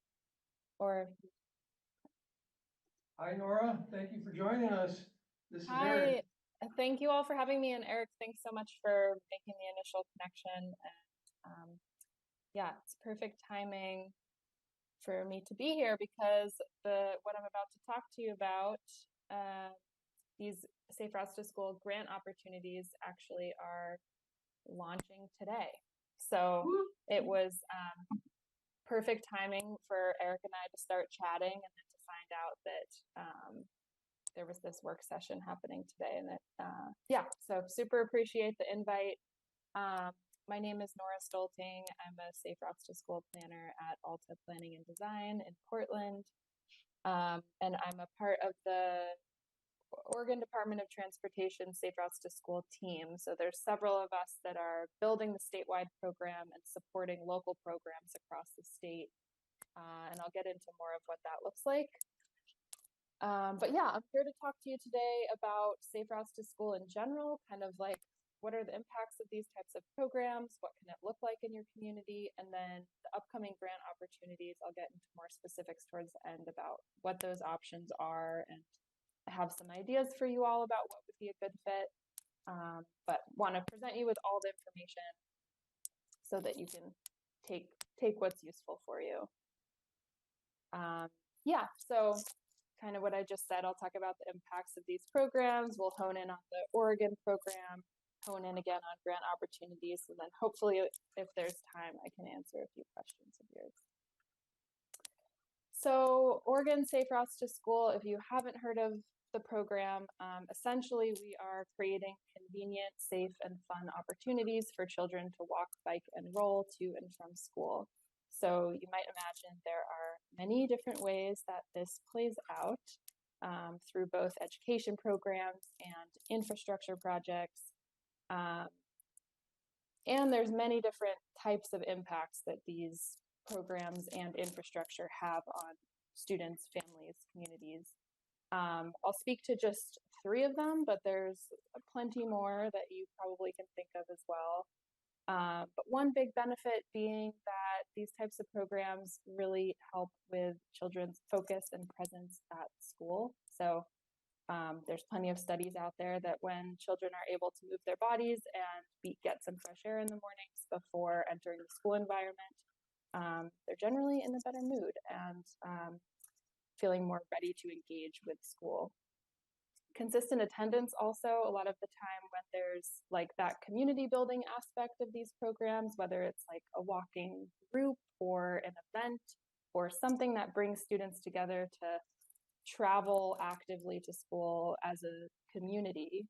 Or, Hi, Nora. Thank you for joining us. This is hi, Eric. thank you all for having me, and Eric, thanks so much for making the initial connection. And yeah, it's perfect timing for me to be here because what I'm about to talk to you about, these Safe Routes to School grant opportunities actually are launching today. So it was perfect timing for Eric and I to start chatting and then to find out that there was this work session happening today, and that yeah, so super appreciate the invite. My name is Nora Stolting. I'm a Safe Routes to School planner at Alta Planning and Design in Portland. And I'm a part of the Oregon Department of Transportation Safe Routes to School team. So there's several of us that are building the statewide program and supporting local programs across the state. And I'll get into more of what that looks like. But yeah, I'm here to talk to you today about Safe Routes to School in general, kind of like what are the impacts of these types of programs, what can it look like in your community, and then the upcoming grant opportunities. I'll get into more specifics towards the end about what those options are, and I have some ideas for you all about what would be a good fit, but want to present you with all the information so that you can take what's useful for you. Yeah, so kind of what I just said. I'll talk about the impacts of these programs. We'll hone in on the Oregon program, hone in again on grant opportunities, and then hopefully if there's time, I can answer a few questions of yours. So Oregon Safe Routes to School, if you haven't heard of the program, essentially we are creating convenient, safe, and fun opportunities for children to walk, bike, and roll to and from school. So you might imagine there are many different ways that this plays out through both education programs and infrastructure projects. And there's many different types of impacts that these programs and infrastructure have on students, families, communities. I'll speak to just 3 of them, but there's plenty more that you probably can think of as well. But one big benefit being that these types of programs really help with children's focus and presence at school. So there's plenty of studies out there that when children are able to move their bodies and get some fresh air in the mornings before entering the school environment, they're generally in a better mood and feeling more ready to engage with school. Consistent attendance also, a lot of the time when there's like that community building aspect of these programs, whether it's like a walking group or an event or something that brings students together to travel actively to school as a community,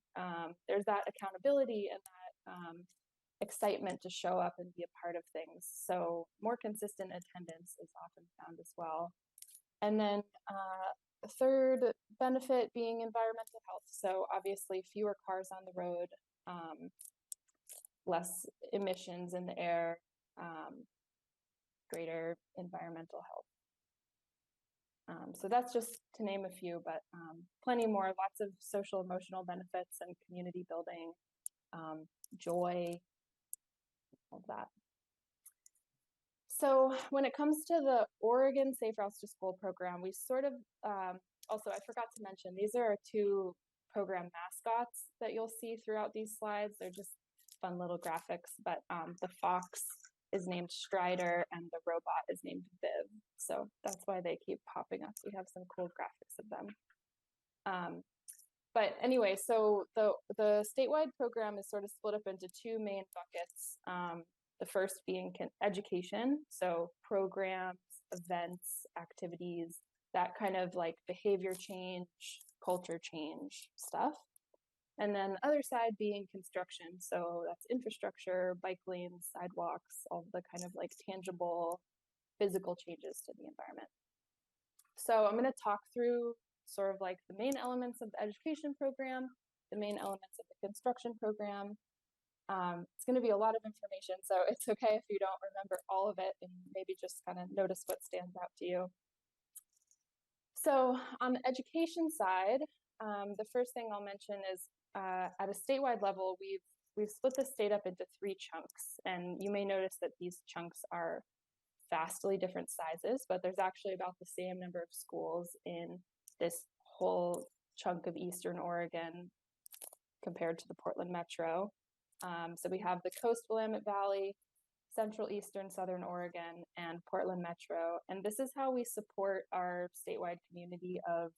there's that accountability and that excitement to show up and be a part of things. So more consistent attendance is often found as well. And then the third benefit being environmental health. So obviously fewer cars on the road, less emissions in the air, greater environmental health. So that's just to name a few, but plenty more, lots of social emotional benefits and community building, joy, all of that. So when it comes to the Oregon Safe Routes to School program, we sort of, also I forgot to mention, these are our 2 program mascots that you'll see throughout these slides. They're just fun little graphics, but the fox is named Strider and the robot is named Viv. So that's why they keep popping up. We have some cool graphics of them. But anyway, so the statewide program is sort of split up into 2 main buckets. The first being education, so programs, events, activities, that kind of like behavior change, culture change stuff. And then the other side being construction, so that's infrastructure, bike lanes, sidewalks, all the kind of like tangible physical changes to the environment. So I'm going to talk through sort of like the main elements of the education program, the main elements of the construction program. It's going to be a lot of information, so it's okay if you don't remember all of it and maybe just kind of notice what stands out to you. So on the education side, the first thing I'll mention is at a statewide level, we've split the state up into 3 chunks, and you may notice that these chunks are vastly different sizes, but there's actually about the same number of schools in this whole chunk of Eastern Oregon compared to the Portland Metro. So we have the Coast Willamette Valley, Central Eastern Southern Oregon, and Portland Metro. And this is how we support our statewide community of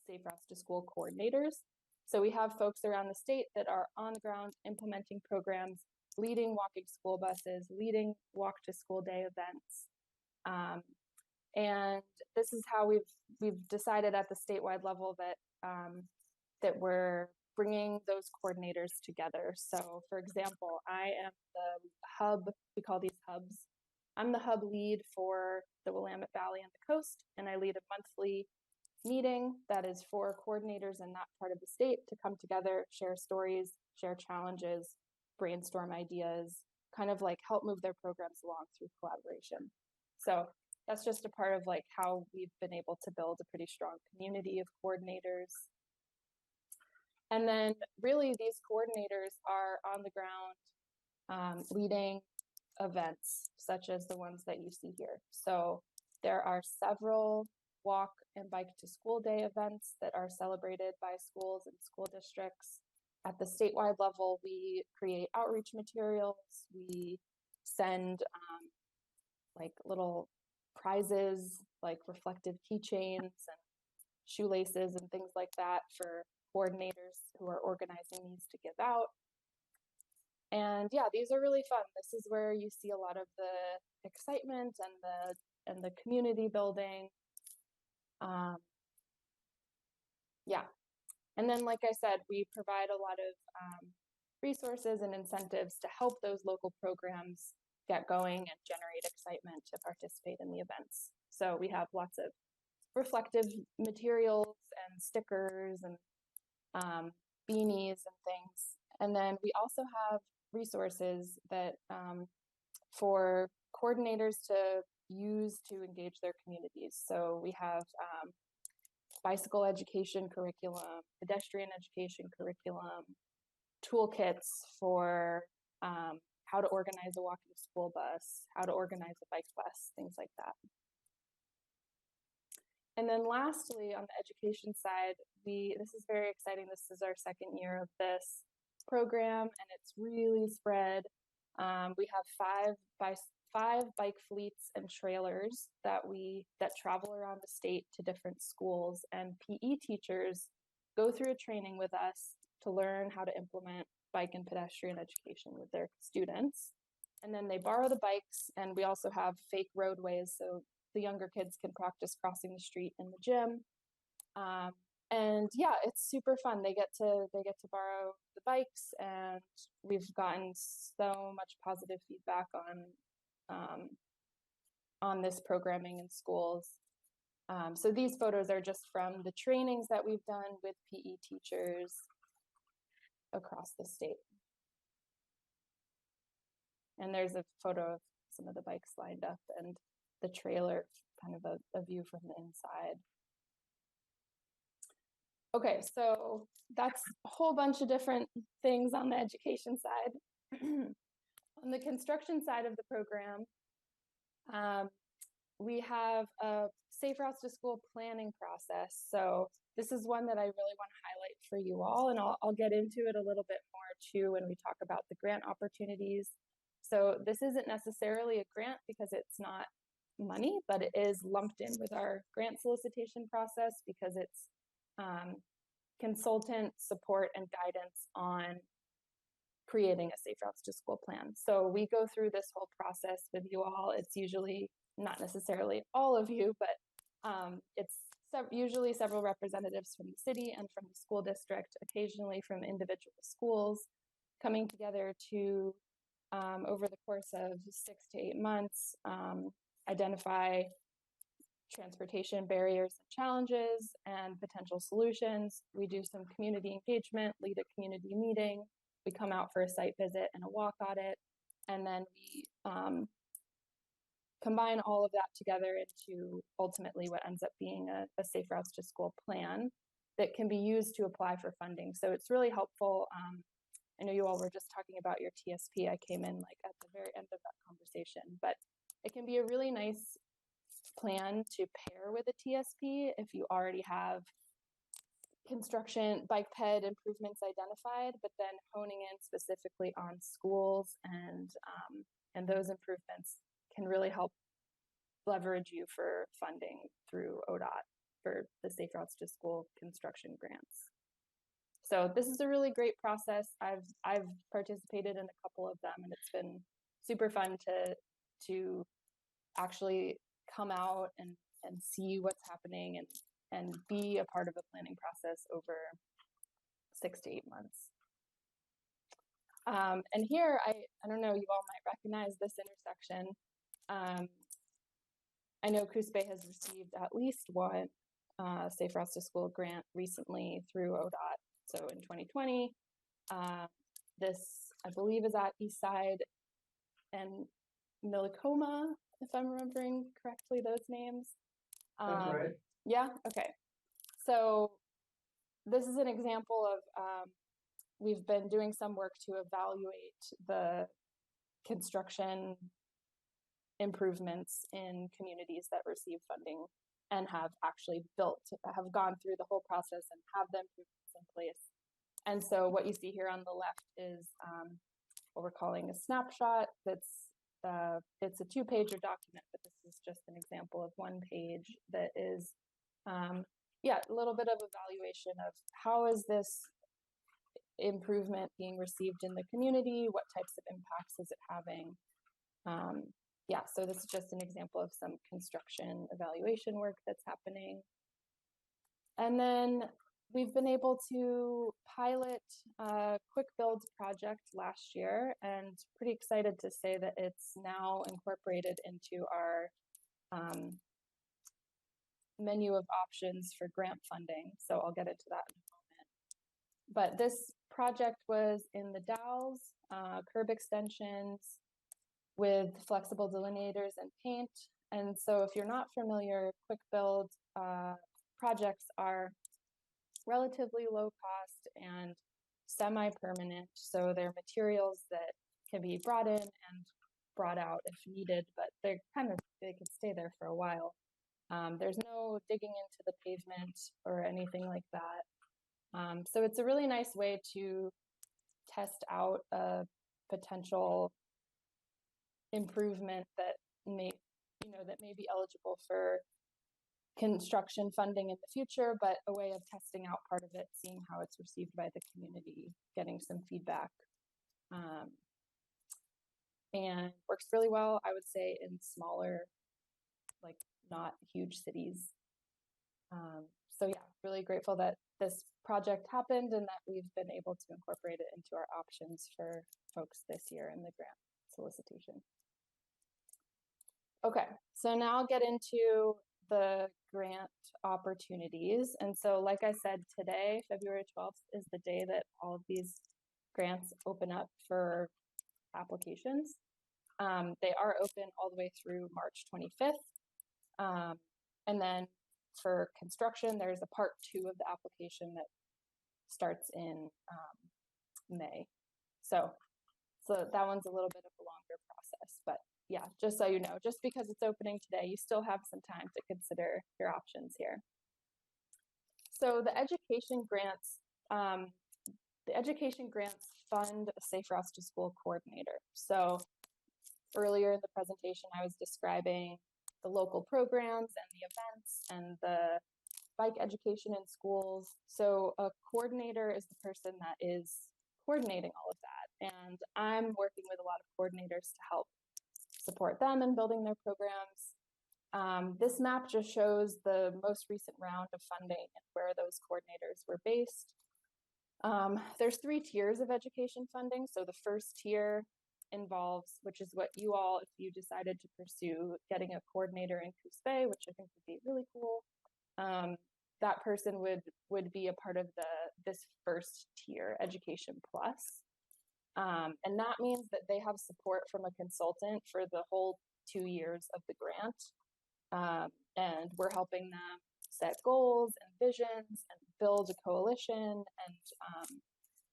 Safe Routes to School coordinators. So we have folks around the state that are on the ground implementing programs, leading walking school buses, leading walk to school day events. And this is how we've decided at the statewide level that we're bringing those coordinators together. So for example, I am the hub, we call these hubs. I'm the hub lead for the Willamette Valley and the coast, and I lead a monthly meeting that is for coordinators in that part of the state to come together, share stories, share challenges, brainstorm ideas, kind of like help move their programs along through collaboration. So that's just a part of like how we've been able to build a pretty strong community of coordinators. And then really these coordinators are on the ground leading events such as the ones that you see here. So there are several walk and bike to school day events that are celebrated by schools and school districts. At the statewide level, we create outreach materials. We send like little prizes, like reflective keychains and shoelaces and things like that for coordinators who are organizing these to give out. And yeah, these are really fun. This is where you see a lot of the excitement and the community building. Yeah. And then, like I said, we provide a lot of resources and incentives to help those local programs get going and generate excitement to participate in the events. So we have lots of reflective materials and stickers and beanies and things. And then we also have resources that for coordinators to use to engage their communities. So we have bicycle education curriculum, pedestrian education curriculum, toolkits for how to organize a walking school bus, how to organize a bike bus, things like that. And then lastly, on the education side, this is very exciting. This is our second year of this program, and it's really spread. We have five bike fleets and trailers that travel around the state to different schools, and PE teachers go through a training with us to learn how to implement bike and pedestrian education with their students. And then they borrow the bikes, and we also have fake roadways, so the younger kids can practice crossing the street in the gym. And yeah, it's super fun. They get to borrow the bikes, and we've gotten so much positive feedback on this programming in schools. So these photos are just from the trainings that we've done with PE teachers across the state. And there's a photo of some of the bikes lined up and the trailer, kind of a view from the inside. Okay, so that's a whole bunch of different things on the education side. On the construction side of the program, we have a Safe Routes to School planning process. So this is one that I really want to highlight for you all, and I'll get into it a little bit more too when we talk about the grant opportunities. So this isn't necessarily a grant because it's not money, but it is lumped in with our grant solicitation process because it's consultant support and guidance on creating a Safe Routes to School plan. So we go through this whole process with you all. It's usually not necessarily all of you, but it's usually several representatives from the city and from the school district, occasionally from individual schools, coming together to, over the course of 6 to 8 months, identify transportation barriers and challenges and potential solutions. We do some community engagement, lead a community meeting. We come out for a site visit and a walk audit, and then we combine all of that together into ultimately what ends up being a Safe Routes to School plan that can be used to apply for funding. So it's really helpful. I know you all were just talking about your TSP. I came in like at the very end of that conversation, but it can be a really nice plan to pair with a TSP if you already have construction bike ped improvements identified, but then honing in specifically on schools and those improvements can really help leverage you for funding through ODOT for the Safe Routes to School construction grants. So this is a really great process. I've participated in a couple of them, and it's been super fun to actually come out and see what's happening and be a part of a planning process over 6 to 8 months. And here, I don't know, you all might recognize this intersection. I know Coos Bay has received at least one Safe Routes to School grant recently through ODOT. So in 2020, this, I believe, is at Eastside and Millicoma, if I'm remembering correctly those names. That's right. Yeah, okay. So this is an example of, we've been doing some work to evaluate the construction improvements in communities that receive funding and have actually have gone through the whole process and have the improvements in place. And so what you see here on the left is what we're calling a snapshot. It's a 2-pager document, but this is just an example of one page that is yeah, a little bit of evaluation of how is this improvement being received in the community? What types of impacts is it having? Yeah, so this is just an example of some construction evaluation work that's happening. And then we've been able to pilot a quick builds project last year, and pretty excited to say that it's now incorporated into our menu of options for grant funding. So I'll get into that in a moment. But this project was in the dowels, curb extensions with flexible delineators and paint. And so if you're not familiar, quick build projects are relatively low cost and semi-permanent. So they're materials that can be brought in and brought out if needed, but they can stay there for a while. There's no digging into the pavement or anything like that. So it's a really nice way to test out a potential improvement that may be eligible for construction funding in the future, but a way of testing out part of it, seeing how it's received by the community, getting some feedback. And works really well, I would say, in smaller, like not huge cities. So yeah, really grateful that this project happened and that we've been able to incorporate it into our options for folks this year in the grant solicitation. Okay, so now I'll get into the grant opportunities. And so like I said, today, February 12th, is the day that all of these grants open up for applications. They are open all the way through March 25th. And then for construction, there's a part 2 of the application that starts in May. So that one's a little bit of a longer process, but yeah, just so you know, just because it's opening today, you still have some time to consider your options here. So the education grants fund a Safe Routes to School coordinator. So earlier in the presentation, I was describing the local programs and the events and the bike education in schools. So a coordinator is the person that is coordinating all of that. And I'm working with a lot of coordinators to help support them in building their programs. This map just shows the most recent round of funding and where those coordinators were based. There's 3 tiers of education funding. So the first tier involves, which is what you all, if you decided to pursue getting a coordinator in Coos Bay, which I think would be really cool, that person would be a part of this first tier, Education Plus. And that means that they have support from a consultant for the whole 2 years of the grant. And we're helping them set goals and visions and build a coalition and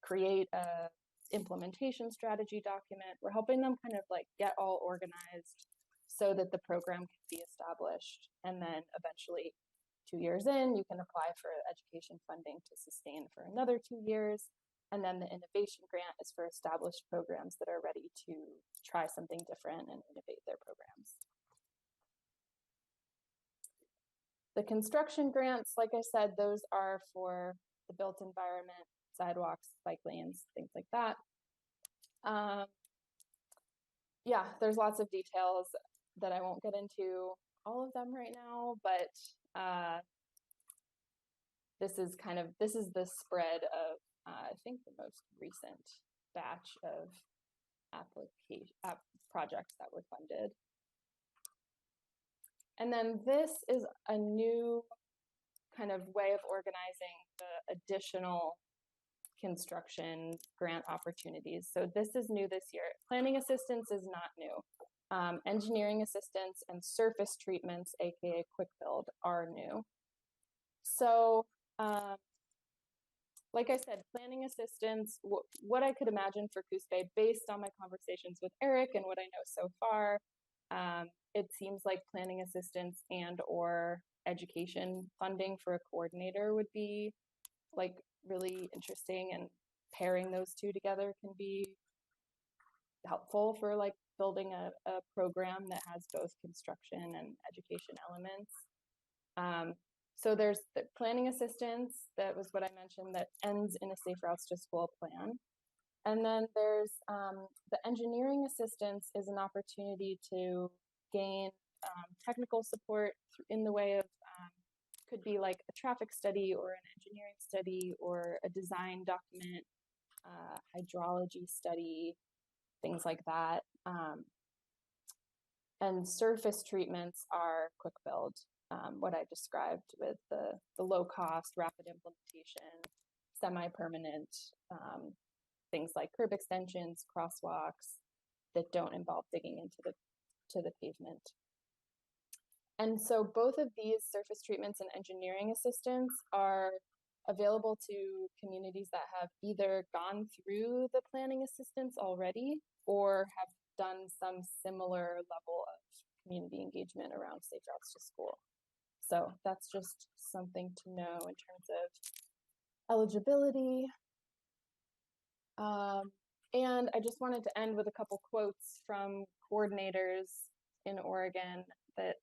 create a implementation strategy document. We're helping them kind of like get all organized so that the program can be established. And then eventually 2 years in, you can apply for education funding to sustain for another 2 years. And then the innovation grant is for established programs that are ready to try something different and innovate their programs. The construction grants, like I said, those are for the built environment, sidewalks, bike lanes, things like that. Yeah, there's lots of details that I won't get into all of them right now, but this is the spread of I think the most recent batch of projects that were funded. And then this is a new kind of way of organizing the additional construction grant opportunities. So this is new this year. Planning assistance is not new. Engineering assistance and surface treatments, aka quick build, are new. So like I said, planning assistance, what I could imagine for Coos Bay based on my conversations with Eric and what I know so far, it seems like planning assistance and or education funding for a coordinator would be like really interesting, and pairing those two together can be helpful for like building a program that has both construction and education elements. So there's the planning assistance, that was what I mentioned, that ends in a Safe Routes to School plan. And then there's the engineering assistance is an opportunity to gain technical support in the way of, could be like a traffic study or an engineering study or a design document, hydrology study, things like that. And surface treatments are quick build, what I described with the low cost, rapid implementation, semi-permanent, things like curb extensions, crosswalks that don't involve digging into the pavement. And so both of these surface treatments and engineering assistance are available to communities that have either gone through the planning assistance already or have done some similar level of community engagement around Safe Routes to School. So that's just something to know in terms of eligibility. And I just wanted to end with a couple quotes from coordinators in Oregon that,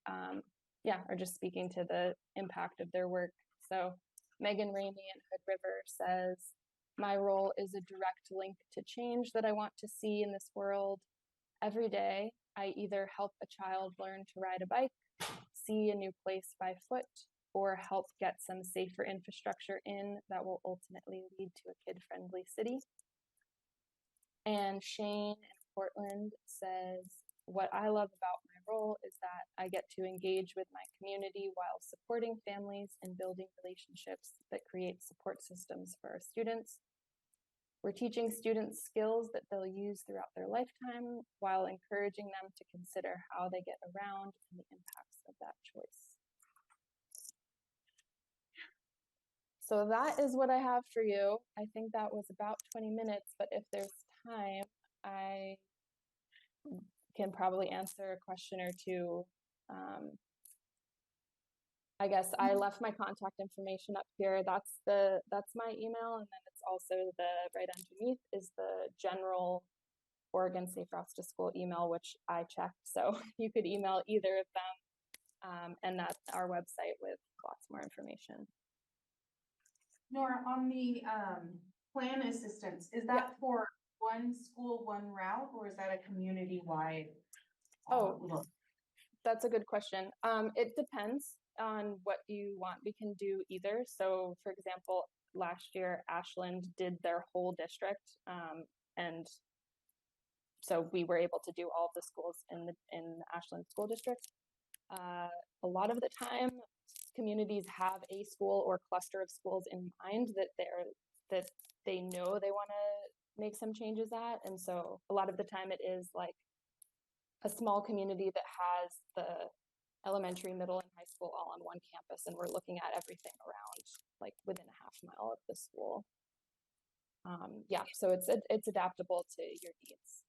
are just speaking to the impact of their work. So Megan Ramey in Hood River says, "My role is a direct link to change that I want to see in this world. Every day, I either help a child learn to ride a bike, see a new place by foot, or help get some safer infrastructure in that will ultimately lead to a kid-friendly city." And Shane in Portland says, "What I love about my role is that I get to engage with my community while supporting families and building relationships that create support systems for our students. We're teaching students skills that they'll use throughout their lifetime while encouraging them to consider how they get around and the impacts of that choice." So that is what I have for you. I think that was about 20 minutes, but if there's time, I can probably answer a question or two. I guess I left my contact information up here. That's my email, and then it's also right underneath is the general Oregon Safe Routes to School email, which I checked. So you could email either of them, and that's our website with lots more information. Nora, on the plan assistance, is that for one school, one route, or is that a community-wide? Oh, that's a good question. It depends on what you want. We can do either. So for example, last year, Ashland did their whole district. And so we were able to do all of the schools in the Ashland school district. A lot of the time, communities have a school or cluster of schools in mind that they know they want to make some changes at. And so a lot of the time it is like a small community that has the elementary, middle, and high school all on one campus, and we're looking at everything around like within a half mile of the school. So it's adaptable to your needs.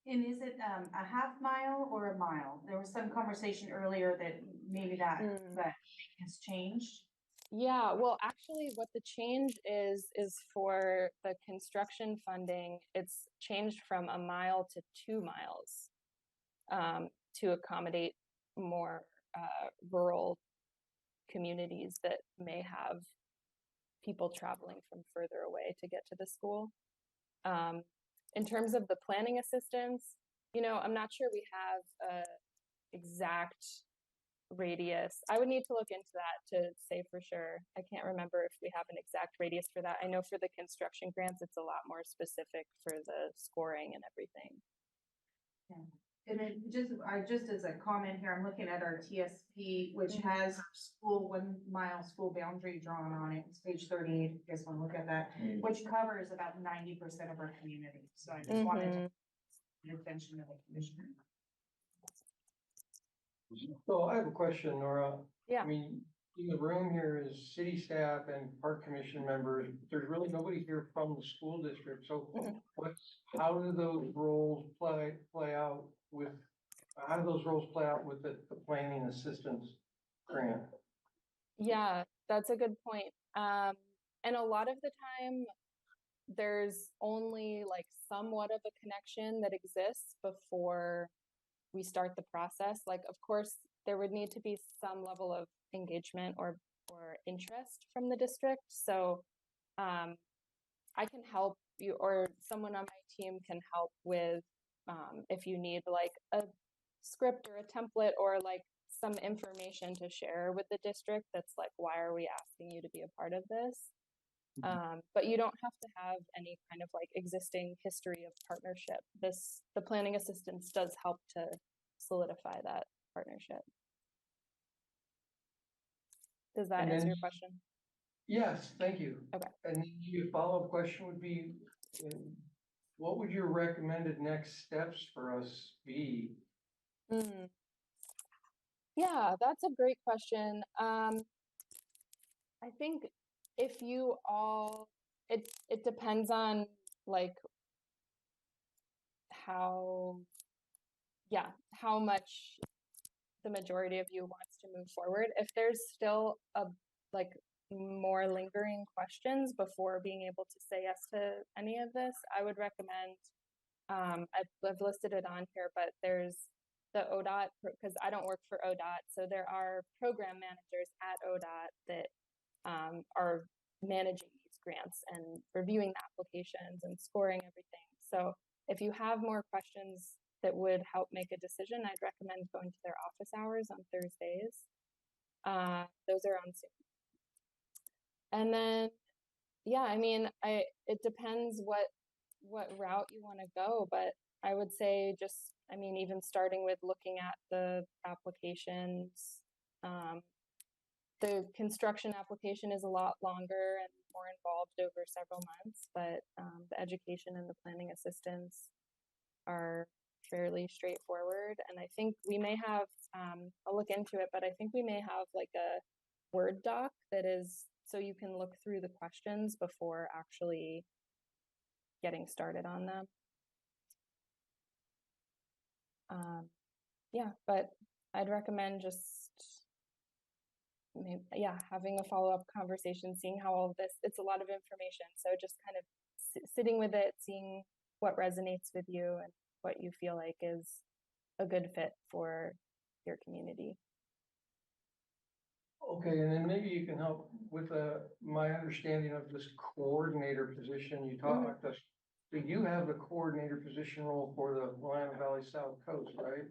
And is it a half mile or a mile? There was some conversation earlier that maybe that has changed. Yeah, well, actually what the change is for the construction funding, it's changed from a mile to 2 miles to accommodate more rural communities that may have people traveling from further away to get to the school. In terms of the planning assistance, I'm not sure we have a exact radius. I would need to look into that to say for sure. I can't remember if we have an exact radius for that. I know for the construction grants, it's a lot more specific for the scoring and everything. Yeah. And then just as a comment here, I'm looking at our TSP, which has our 1 mile school boundary drawn on it. It's page 38, if you guys want to look at that, which covers about 90% of our community. So I just wanted to your attention to the commissioner. So I have a question, Nora. Yeah. I mean, in the room here is city staff and park commission members. There's really nobody here from the school district. So how do those roles play out with, the planning assistance grant? Yeah, that's a good point. And a lot of the time, there's only like somewhat of a connection that exists before we start the process. Like, of course, there would need to be some level of engagement or or interest from the district. So I can help you, or someone on my team can help with if you need like a script or a template or like some information to share with the district that's like, why are we asking you to be a part of this? But you don't have to have any kind of like existing history of partnership. The planning assistance does help to solidify that partnership. Does that And answer then- your question? Yes, thank you. Okay. And then your follow-up question would be, what would your recommended next steps for us be? Yeah, that's a great question. I think if you all, it depends on like how much the majority of you wants to move forward. If there's still like more lingering questions before being able to say yes to any of this, I would recommend, I've listed it on here, but there's the ODOT, because I don't work for ODOT. So there are program managers at ODOT that are managing these grants and reviewing the applications and scoring everything. So if you have more questions that would help make a decision, I'd recommend going to their office hours on Thursdays. Those are on Zoom. And then, yeah, I mean, it depends what route you want to go, but I would say just, I mean, even starting with looking at the applications, the construction application is a lot longer and more involved over several months, but the education and the planning assistance are fairly straightforward. And I think we may have, I'll look into it, but I think we may have like a Word doc that is, so you can look through the questions before actually getting started on them. Yeah, but I'd recommend just maybe, yeah, having a follow-up conversation, seeing how all of this, it's a lot of information. So just kind of sitting with it, seeing what resonates with you and what you feel like is a good fit for your community. Okay, and then maybe you can help with my understanding of this coordinator position you talked us. So you have the coordinator position role for the Willamette Valley South Coast, right?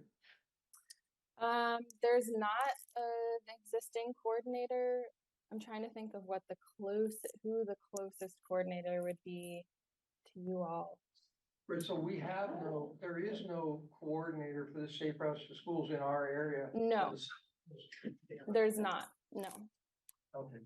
There's not an existing coordinator. I'm trying to think of who the closest coordinator would be to you all. Right, so there is no coordinator for the Safe Routes to Schools in our area. No, there's not, no. Okay.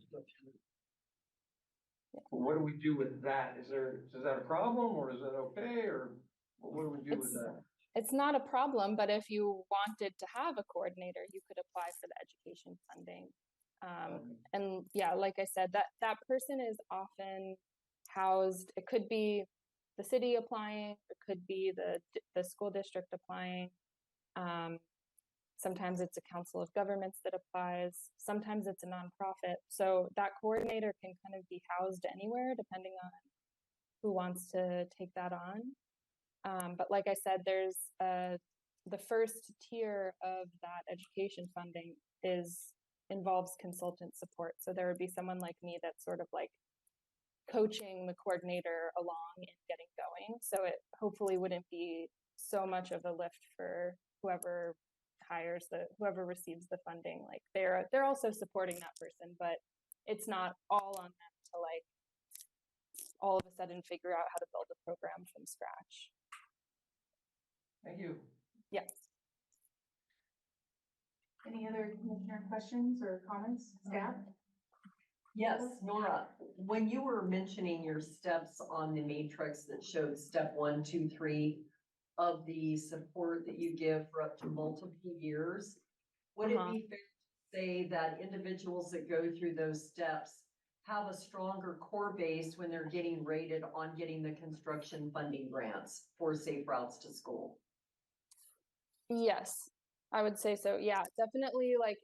What do we do with that? Is that a problem or is that okay, or what do we do with that? It's not a problem, but if you wanted to have a coordinator, you could apply for the education funding. And yeah, like I said, that person is often housed, it could be the city applying, it could be the school district applying. Sometimes it's a council of governments that applies. Sometimes it's a nonprofit. So that coordinator can kind of be housed anywhere depending on who wants to take that on. But like I said, there's the first tier of that education funding involves consultant support. So there would be someone like me that's sort of like coaching the coordinator along in getting going. So it hopefully wouldn't be so much of a lift for whoever receives the funding. Like they're also supporting that person, but it's not all on them to like all of a sudden figure out how to build a program from scratch. Thank you. Yes. Any other commissioner questions or comments, staff? Yes, Nora, when you were mentioning your steps on the matrix that showed step 1, 2, 3 of the support that you give for up to multiple years, would it be fair to say that individuals that go through those steps have a stronger core base when they're getting rated on getting the construction funding grants for Safe Routes to School? Yes, I would say so. Yeah, definitely. Like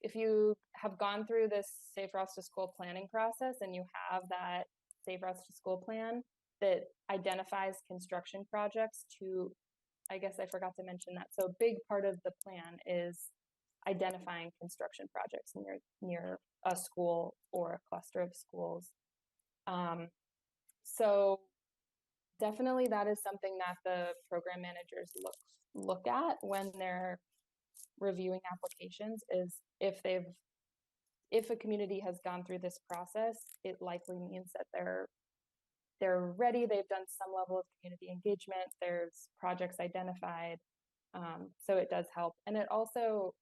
if you have gone through this Safe Routes to School planning process and you have that Safe Routes to School plan that identifies construction projects to, I guess I forgot to mention that. So a big part of the plan is identifying construction projects near a school or a cluster of schools. So definitely that is something that the program managers look at when they're reviewing applications, is if a community has gone through this process, it likely means that they're ready, they've done some level of community engagement, there's projects identified. So it does help. And it also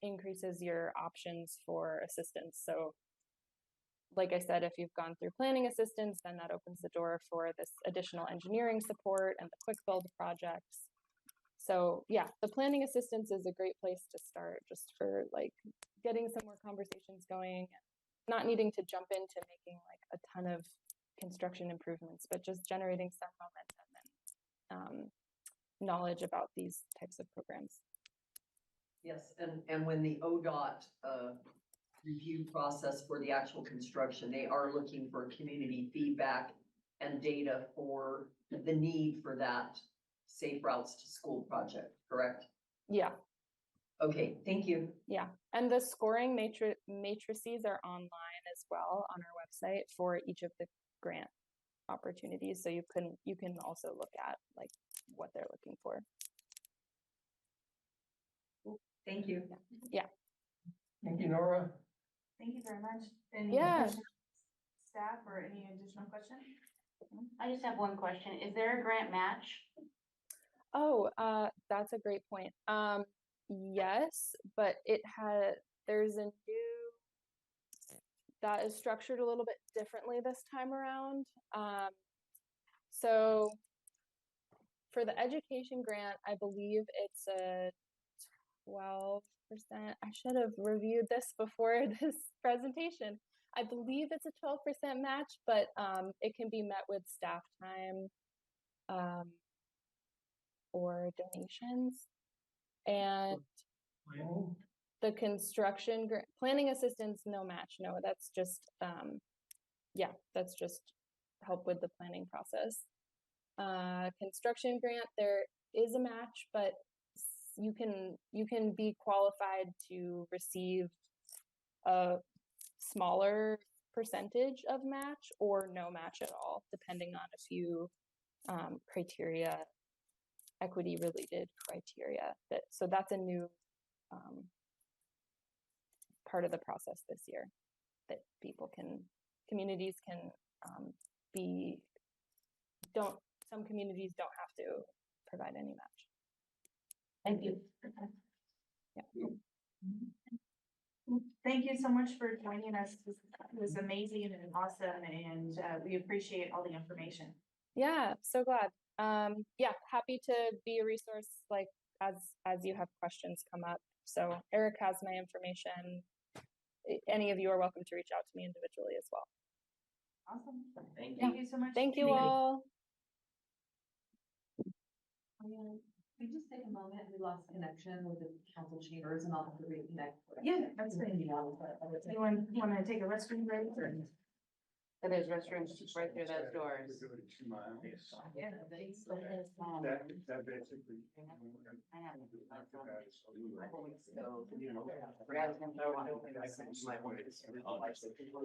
increases your options for assistance. So like I said, if you've gone through planning assistance, then that opens the door for this additional engineering support and the quick build projects. So yeah, the planning assistance is a great place to start, just for like getting some more conversations going, not needing to jump into making like a ton of construction improvements, but just generating some momentum and knowledge about these types of programs. Yes, and when the ODOT, review process for the actual construction, they are looking for community feedback and data for the need for that safe routes to school project, correct? Yeah. Okay, thank you. Yeah, and the scoring matrices are online as well on our website for each of the grant opportunities. So you can also look at like what they're looking for. Thank you. Yeah. Thank you, Nora. Thank you very much. Any Yeah. questions, staff, or any additional questions? I just have one question. Is there a grant match? Oh, that's a great point. Yes, but there's a new that is structured a little bit differently this time around. So for the education grant, I believe it's a 12%. I should have reviewed this before this presentation. I believe it's a 12% match, but it can be met with staff time or donations. And the construction planning assistance, no match. No, that's just that's just help with the planning process. Construction grant, there is a match, but you can be qualified to receive a smaller percentage of match or no match at all, depending on a few criteria, equity related criteria. So that's a new part of the process this year, that communities can some communities don't have to provide any match. Thank you. Yeah. Thank you so much for joining us. It was amazing and awesome, and we appreciate all the information. Yeah, so glad. Yeah, happy to be a resource, like as you have questions come up. So Eric has my information. Any of you are welcome to reach out to me individually as well. Awesome. Thank Thank you so much. Thank you all. We just take a moment, we lost connection with the council chambers and I'll have to reconnect. Yeah, that's great. You want to take a restroom break or? So there's restrooms right through those doors. We go to 2 miles. Yeah. That basically. I have.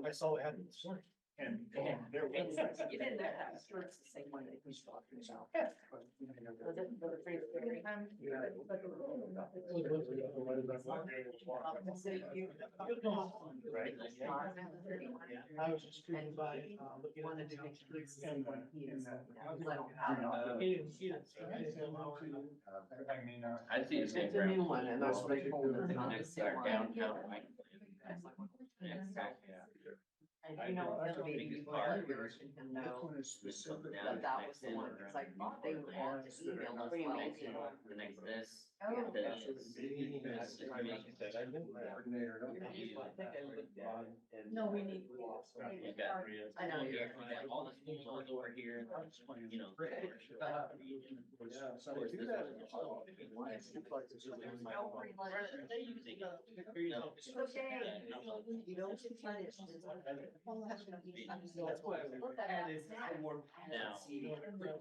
I saw it happen this morning. And their website. Get in there, that's sure it's the same one that he's talking about. Right. I was just curious by, looking at the town streets and, I mean, I see the same. It's a new one, and that's what they told us. The next step downtown, right? Next step, And you know, I maybe think it's you hard. can this know one is specific. that was the one, because I thought they would want to email us. The next this. Oh. No, we need. You got three of them. I know. You got all the schools over here, you know. It's okay. You don't get punished. That's why we added more. Now,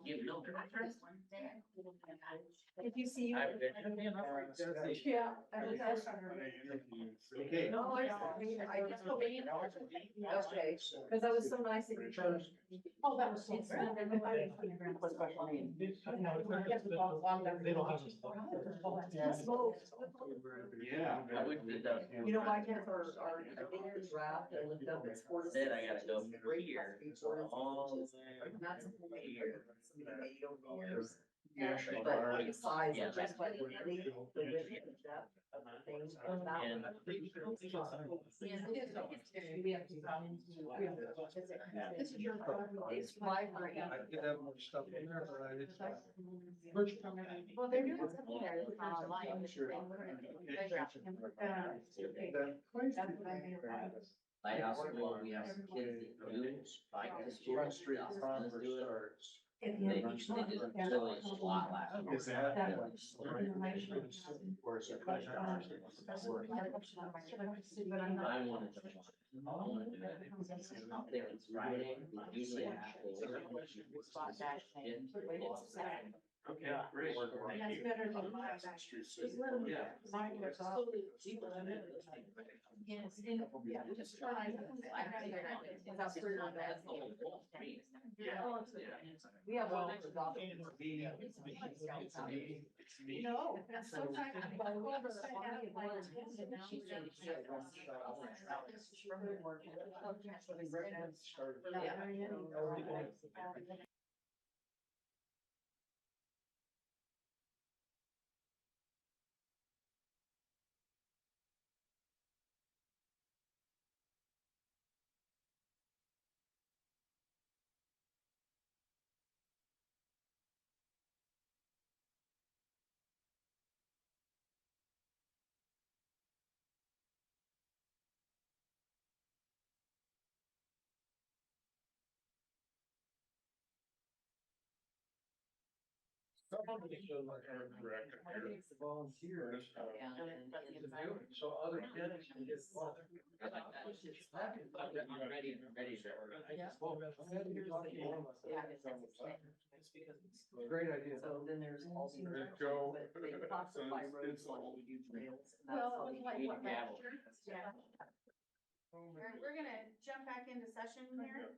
give no interest. If you see. I- Yeah. Okay. No, I just told you. Okay, because that was so nice of you. Oh, that was so. What's special name? They don't have. Yeah. I would do that. You know, I guess our, I think your draft, I looked up, it's 4 to 6. Then I gotta go sessions. for a year. All the way. Not something that you're, somebody made over the years. Yeah. But besides, Yeah. just like the width and depth of the things, and that And- one. This is your. It's my brain. I did have more stuff in there, but I didn't. Well, they're doing something there, it's not online. Lighthouse School, we have some kids that do bike to school. Front Street Let's Converse do it. starts. They did really a lot last year. Is that? Yeah. Or is it pleasure? I wanted to, I wanna do it. I think it's Friday, we usually have. Spot back thing. Yeah, great. That's better than my back. Just let them. Yeah. Mine was off. Yes, and, yeah, just try. Without screwing on that. We have one extra dog. No, sometimes. Volunteers. So other kids can get. I'm ready Great idea. So then there's all these. There you go. But they classify roads like we do trails. And that's Well, how it was they- like Need what, gravel. yeah. All right, we're gonna jump back into session here.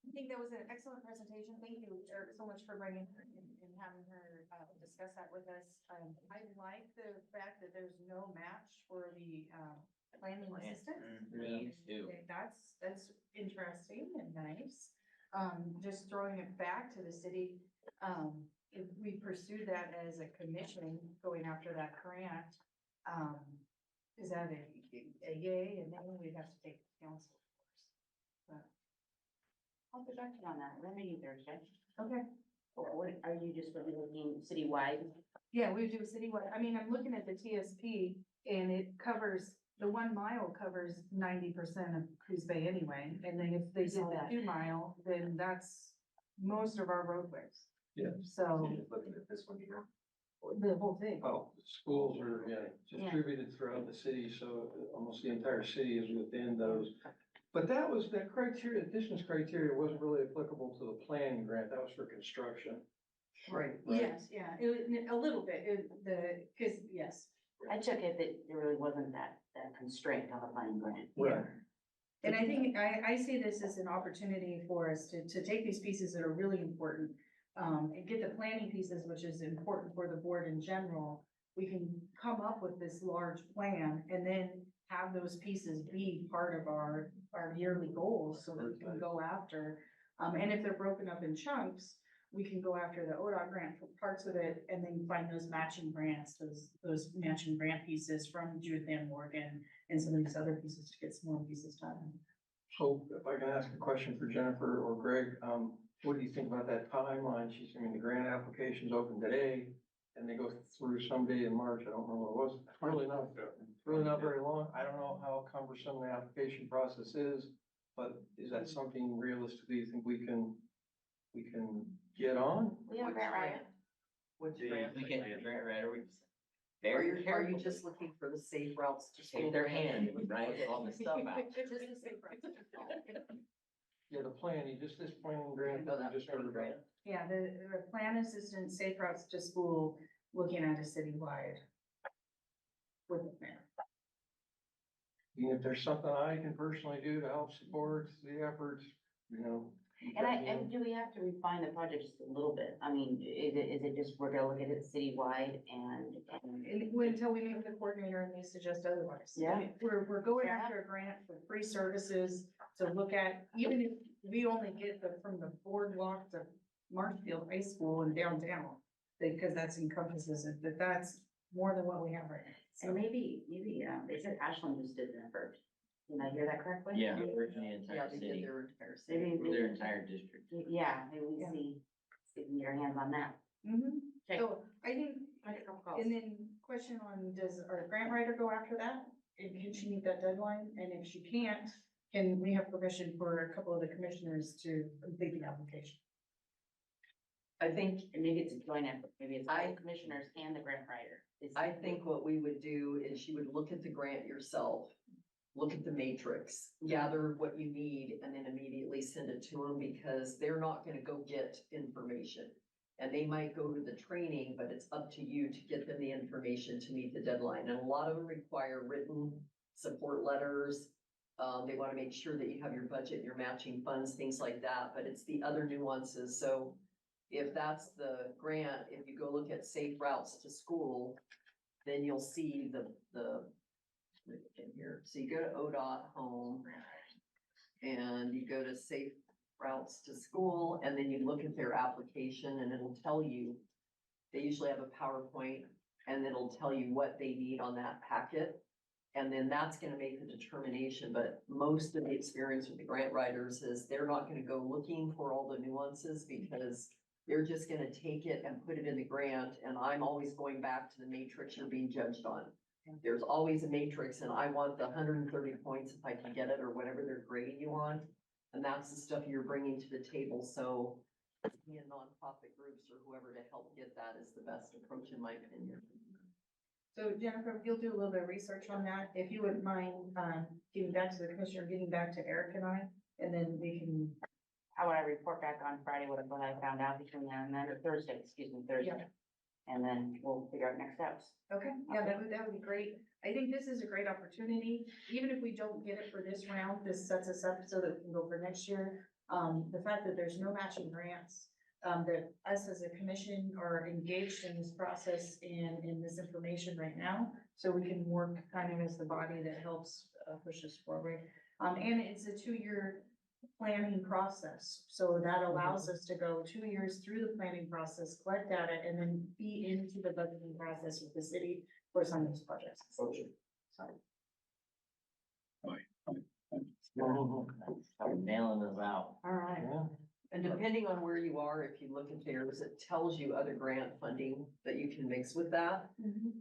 I think that was an excellent presentation. Thank you, Eric, so much for bringing her and having her, discuss that with us. I like the fact that there's no match for the, planning assistant. Me too. Okay, that's interesting and nice. Just throwing it back to the city, if we pursue that as a commission, going after that grant, is that a yay? And then we'd have to take council, of course. I'll get back to you on that, we're meeting Thursday. But, okay, Or what, are you just really looking citywide? yeah, we do citywide. I mean, I'm looking at the TSP and it covers, the 1 mile covers 90% of Coos Bay anyway. And then if they did Saw the that. 2 mile, then that's most of our roadways. Yeah. So Looking at this one here. the whole thing. Oh, the schools are, distributed throughout the city, so almost the entire city is within those. But that criteria, distance criteria wasn't really applicable to the planning grant, that was for construction. Right. Yes, yeah, a little bit, cause yes. I took it that there really wasn't that constraint on the planning grant. Right. And I think, I see this as an opportunity for us to take these pieces that are really important, and get the planning pieces, which is important for the board in general. We can come up with this large plan and then have those pieces be part of our yearly goals so that we can go after. And if they're broken up in chunks, we can go after the ODOT grant for parts of it and then find those matching grants, those matching grant pieces from Judith Ann Morgan and some of these other pieces to get some more pieces done. So if I can ask a question for Jennifer or Greg, what do you think about that timeline? The grant application's open today and they go through someday in March. I don't know what it was. It's really not very long. I don't know how cumbersome the application process is, but is that something realistically you think we can get on? We have a grant writer. Which We grant? can't do a grant writer, we just very Are you carefully. just looking for the safe routes to school? Take their grant? hand, right, all the stuff out. Just the safe routes to school. Yeah, the planning, just this planning grant No, that that we just planning heard about. grant. Yeah, the plan assistant safe routes to school, looking at a citywide. With the plan. And if there's something I can personally do to help support the efforts, you know. And do we have to refine the project just a little bit? I mean, is it just, we're gonna look at it citywide and. Until we meet with the coordinator and they suggest otherwise. Yeah. We're going Yeah. after a grant for free services to look at, even if we only get from the boardwalk to Marshfield High School and downtown. Because that's encompasses it, that's more than what we have right now. And So maybe, they said Ashland just did an effort. Did I hear that correctly? Yeah, for the Yeah, entire they did city, their entire city. Maybe, for their entire district. yeah, maybe we Yeah. see if we can get our hands on that. Okay. So I think, Make a couple calls. and then question on, does our grant writer go after that? And can she meet that deadline? And if she can't, can we have permission for a couple of the commissioners to complete the application? I think, And maybe it's a joint effort, maybe it's all I- the commissioners and the grant writer. I think what we would do is you would look at the grant yourself. Look at the matrix, gather what you need, and then immediately send it to them because they're not gonna go get information. And they might go to the training, but it's up to you to get them the information to meet the deadline. And a lot of them require written support letters. They wanna make sure that you have your budget, your matching funds, things like that, but it's the other nuances. So if that's the grant, if you go look at safe routes to school, then you'll see the in here. So you go to ODOT home and you go to safe routes to school, and then you look at their application and it'll tell you, they usually have a PowerPoint and it'll tell you what they need on that packet. And then that's gonna make the determination, but most of the experience with the grant writers is they're not gonna go looking for all the nuances because they're just gonna take it and put it in the grant, and I'm always going back to the matrix you're being judged on. There's always a matrix, and I want the 130 points if I can get it, or whatever they're grading you on. And that's the stuff you're bringing to the table, so me and nonprofit groups or whoever to help get that is the best approach, in my opinion. So Jennifer, if you'll do a little bit of research on that, if you wouldn't mind, getting back to the commissioner, getting back to Eric and I, and then we can. How would I report back on Friday what I found out between now and then, or Thursday, Thursday? Yeah. And then we'll figure out next steps. Okay, yeah, that would be great. I think this is a great opportunity. Even if we don't get it for this round, this sets us up so that we can go for next year. The fact that there's no matching grants, that us as a commission are engaged in this process and in this information right now. So we can work kind of as the body that helps push us forward. And it's a 2-year planning process. So that allows us to go 2 years through the planning process, collect data, and then be into the budgeting process with the city for some of these projects. So, Start nailing this out. All right. Yeah. And depending on where you are, if you look at theirs, it tells you other grant funding that you can mix with that.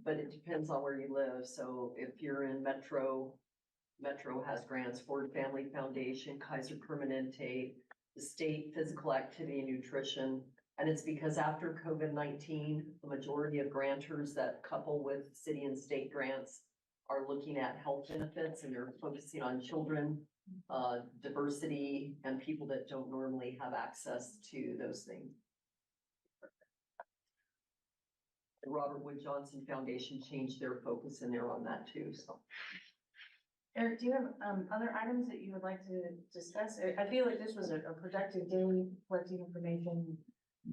But it depends on where you live. So if you're in Metro has grants, Ford Family Foundation, Kaiser Permanente, the state physical activity and nutrition. And it's because after COVID-19, the majority of grantors that couple with city and state grants are looking at health benefits, and they're focusing on children, diversity, and people that don't normally have access to those things. The Robert Wood Johnson Foundation changed their focus and they're on that too, so. Eric, do you have, other items that you would like to discuss? I feel like this was a productive day, collecting information.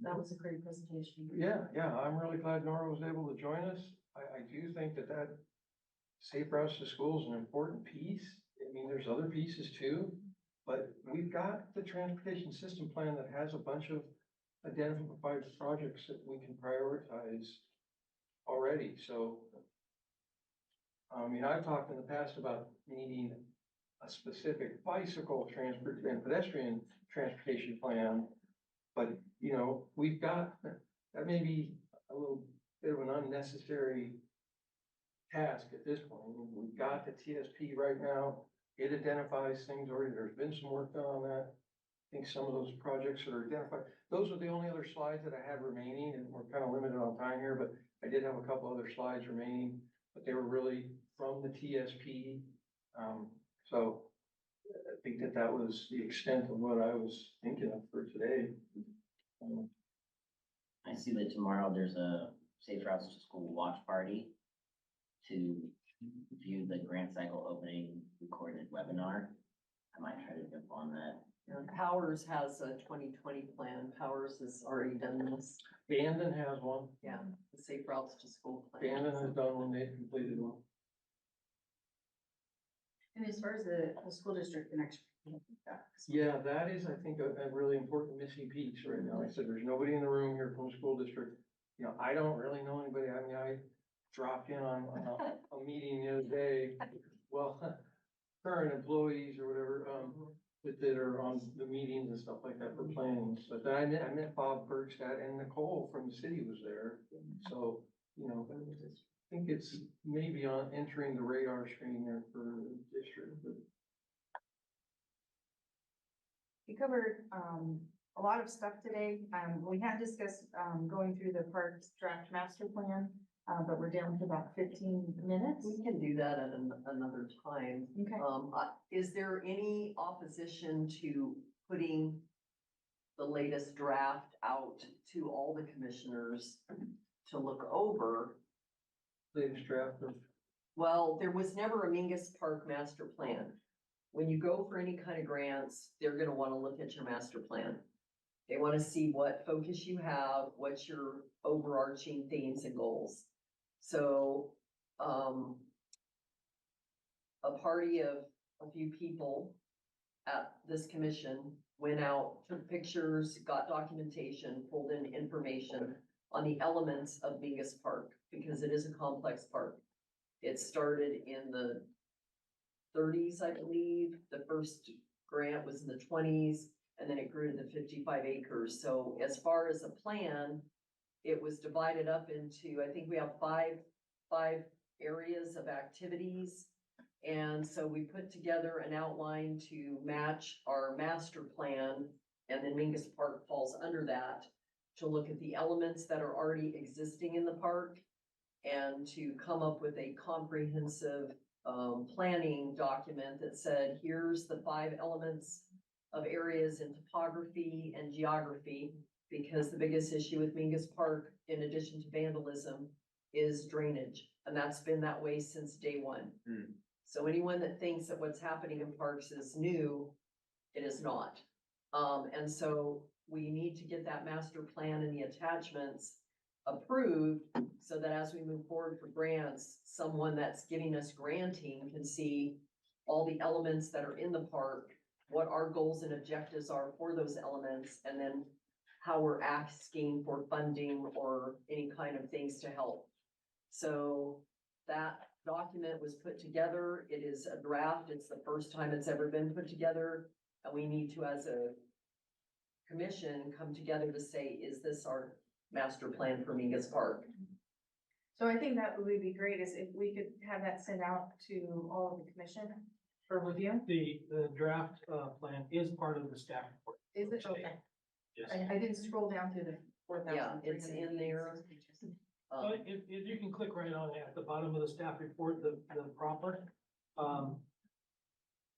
That was a great presentation. Yeah, I'm really glad Nora was able to join us. I do think that safe routes to school is an important piece. I mean, there's other pieces too, but we've got the transportation system plan that has a bunch of identified projects that we can prioritize already, so. I mean, I've talked in the past about needing a specific bicycle transport and pedestrian transportation plan. But, you know, we've got, that may be a little bit of an unnecessary task at this point. I mean, we've got the TSP right now. It identifies things already. There's been some work done on that. think some of those projects that are identified, those are the only other slides that I had remaining, and we're kind of limited on time here, but I did have a couple other slides remaining, but they were really from the TSP. So I think that that was the extent of what I was thinking of for today. I see that tomorrow there's a Safe Routes to School watch party to view the grant cycle opening recorded webinar. I might try to jump on that. And Powers has a 2020 plan. Powers has already done this. Bandon has one. Yeah, the Safe Routes to School plan. Bandon has done one, they completed one. And as far as the school district connection. Yeah, that is, I think, a really important missing piece right now. I said, there's nobody in the room here from the school district. You know, I don't really know anybody. I mean, I dropped in on a meeting the other day. Well, current employees or whatever, that are on the meetings and stuff like that for planning. But then I met Bob Bergstadt, and Nicole from the city was there. So, you know, I think it's maybe on entering the radar screen there for the district, but We covered, a lot of stuff today. We had discussed, going through the parks draft master plan, but we're down to about 15 minutes. We can do that at another time. Okay. Is there any opposition to putting the latest draft out to all the commissioners to look over? latest draft of, Well, there was never a Mingus Park master plan. When you go for any kind of grants, they're gonna wanna look at your master plan. They wanna see what focus you have, what's your overarching themes and goals. So, a party of a few people at this commission went out, took pictures, got documentation, pulled in information on the elements of Mingus Park, because it is a complex park. It started in the 30s, I believe. The first grant was in the 20s, and then it grew to the 55 acres. So as far as a plan, it was divided up into, I think we have five areas of activities. And so we put together an outline to match our master plan, and then Mingus Park falls under that, to look at the elements that are already existing in the park and to come up with a comprehensive planning document that said, here's the 5 elements of areas in topography and geography, because the biggest issue with Mingus Park, in addition to vandalism, is drainage. And that's been that way since day one. So anyone that thinks that what's happening in parks is new, it is not. And so we need to get that master plan and the attachments approved, so that as we move forward for grants, someone that's giving us granting can see all the elements that are in the park, what our goals and objectives are for those elements, and then how we're asking for funding or any kind of things to help. So that document was put together. It is a draft. It's the first time it's ever been put together. And we need to, as a commission, come together to say, is this our master plan for Mingus Park? So I think that would be great is if we could have that sent out to all of the commission for review. The draft, plan is part of the staff report. Is it? Okay. Yes. I didn't scroll down through the 4,000. Yeah, it's in there. But if you can click right on it at the bottom of the staff report, the proper,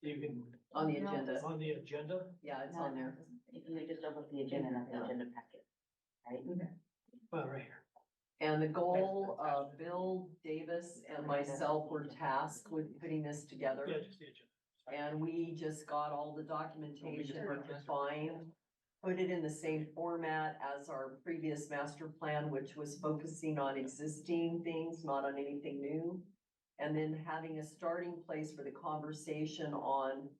you can, On the agenda. on the agenda, Yeah, it's on there. You can just open up the agenda, not the agenda packet, right? right here. And the goal, Bill Davis and myself were tasked with putting this together. Yeah, just the agenda. And we just got all the documentation defined, put it in the same format as our previous master plan, which was focusing on existing things, not on anything new. And then having a starting place for the conversation on,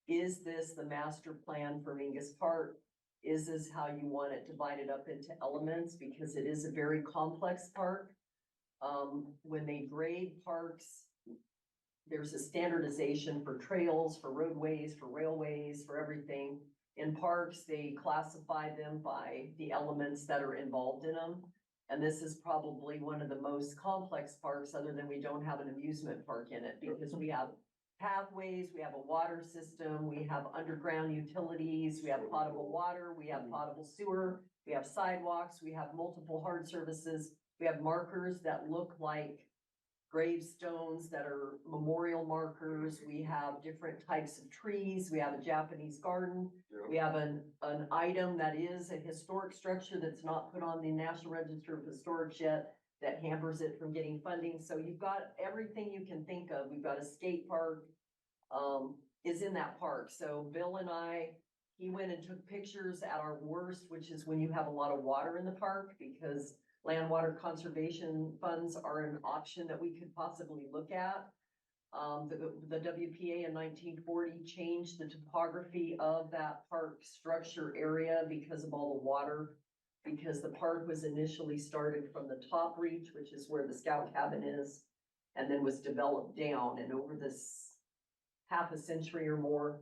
is this the master plan for Mingus Park? Is this how you want it divided up into elements? Because it is a very complex park. When they grade parks, there's a standardization for trails, for roadways, for railways, for everything. In parks, they classify them by the elements that are involved in them. And this is probably one of the most complex parks, other than we don't have an amusement park in it, because we have pathways, we have a water system, we have underground utilities, we have potable water, we have potable sewer, we have sidewalks, we have multiple hard services, we have markers that look like gravestones that are memorial markers, we have different types of trees, we have a Japanese garden, we have an item that is a historic structure that's not put on the National Register of Historic yet, that hampers it from getting funding. So you've got everything you can think of. We've got a skate park, is in that park. So Bill and he went and took pictures at our worst, which is when you have a lot of water in the park, because land water conservation funds are an option that we could possibly look at. The WPA in 1940 changed the topography of that park structure area because of all the water. Because the park was initially started from the top reach, which is where the scout cabin is, and then was developed down, and over this half a century or more,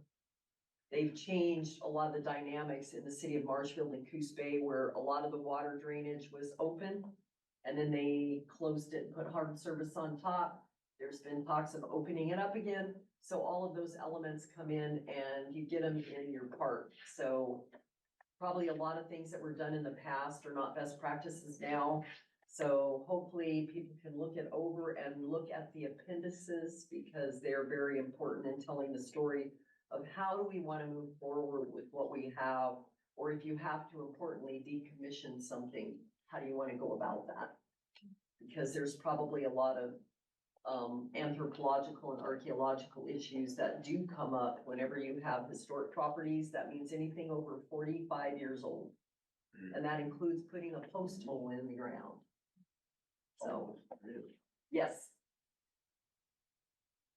they've changed a lot of the dynamics in the city of Marshfield and Coos Bay, where a lot of the water drainage was open, and then they closed it and put hard service on top. There's been talks of opening it up again, so all of those elements come in and you get them in your park, so probably a lot of things that were done in the past are not best practices now. So hopefully people can look it over and look at the appendices, because they're very important in telling the story of how do we want to move forward with what we have, or if you have to importantly decommission something, how do you want to go about that? Because there's probably a lot of anthropological and archaeological issues that do come up whenever you have historic properties. That means anything over 45 years old. And that includes putting a post hole in the ground. So, yes.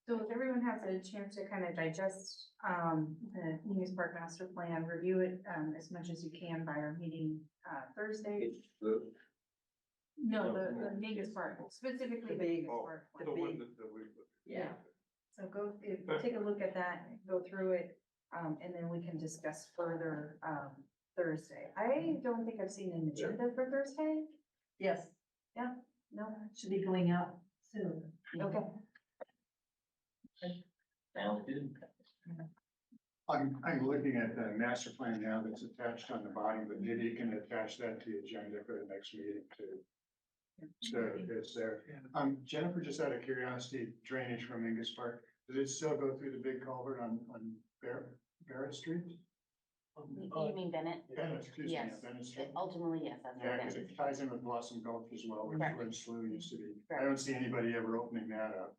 So if everyone has a chance to kind of digest, the News Park Master Plan, review it, as much as you can by our meeting, Thursday. No, the Negus Park, specifically The the big- Negus Park. the The one big- that we. Yeah. So take a look at that, go through it, and then we can discuss further, Thursday. I don't think I've seen an agenda for Thursday. Yes, No, should be going out soon. okay. Sounds good. I'm looking at the master plan now that's attached on the bottom, but maybe you can attach that to the agenda for the next meeting too. So it's there. Jennifer, just out of curiosity, drainage from Angus Park, does it still go through the big culvert on Barrett Street? You mean Bennett? Bennett, excuse me, Yes. Bennett Street. Ultimately, yes, that's Yeah, what because Bennett. it ties in with Blossom Gulch as well, where Correct. where the slough used to be. I Correct. don't see anybody ever opening that up.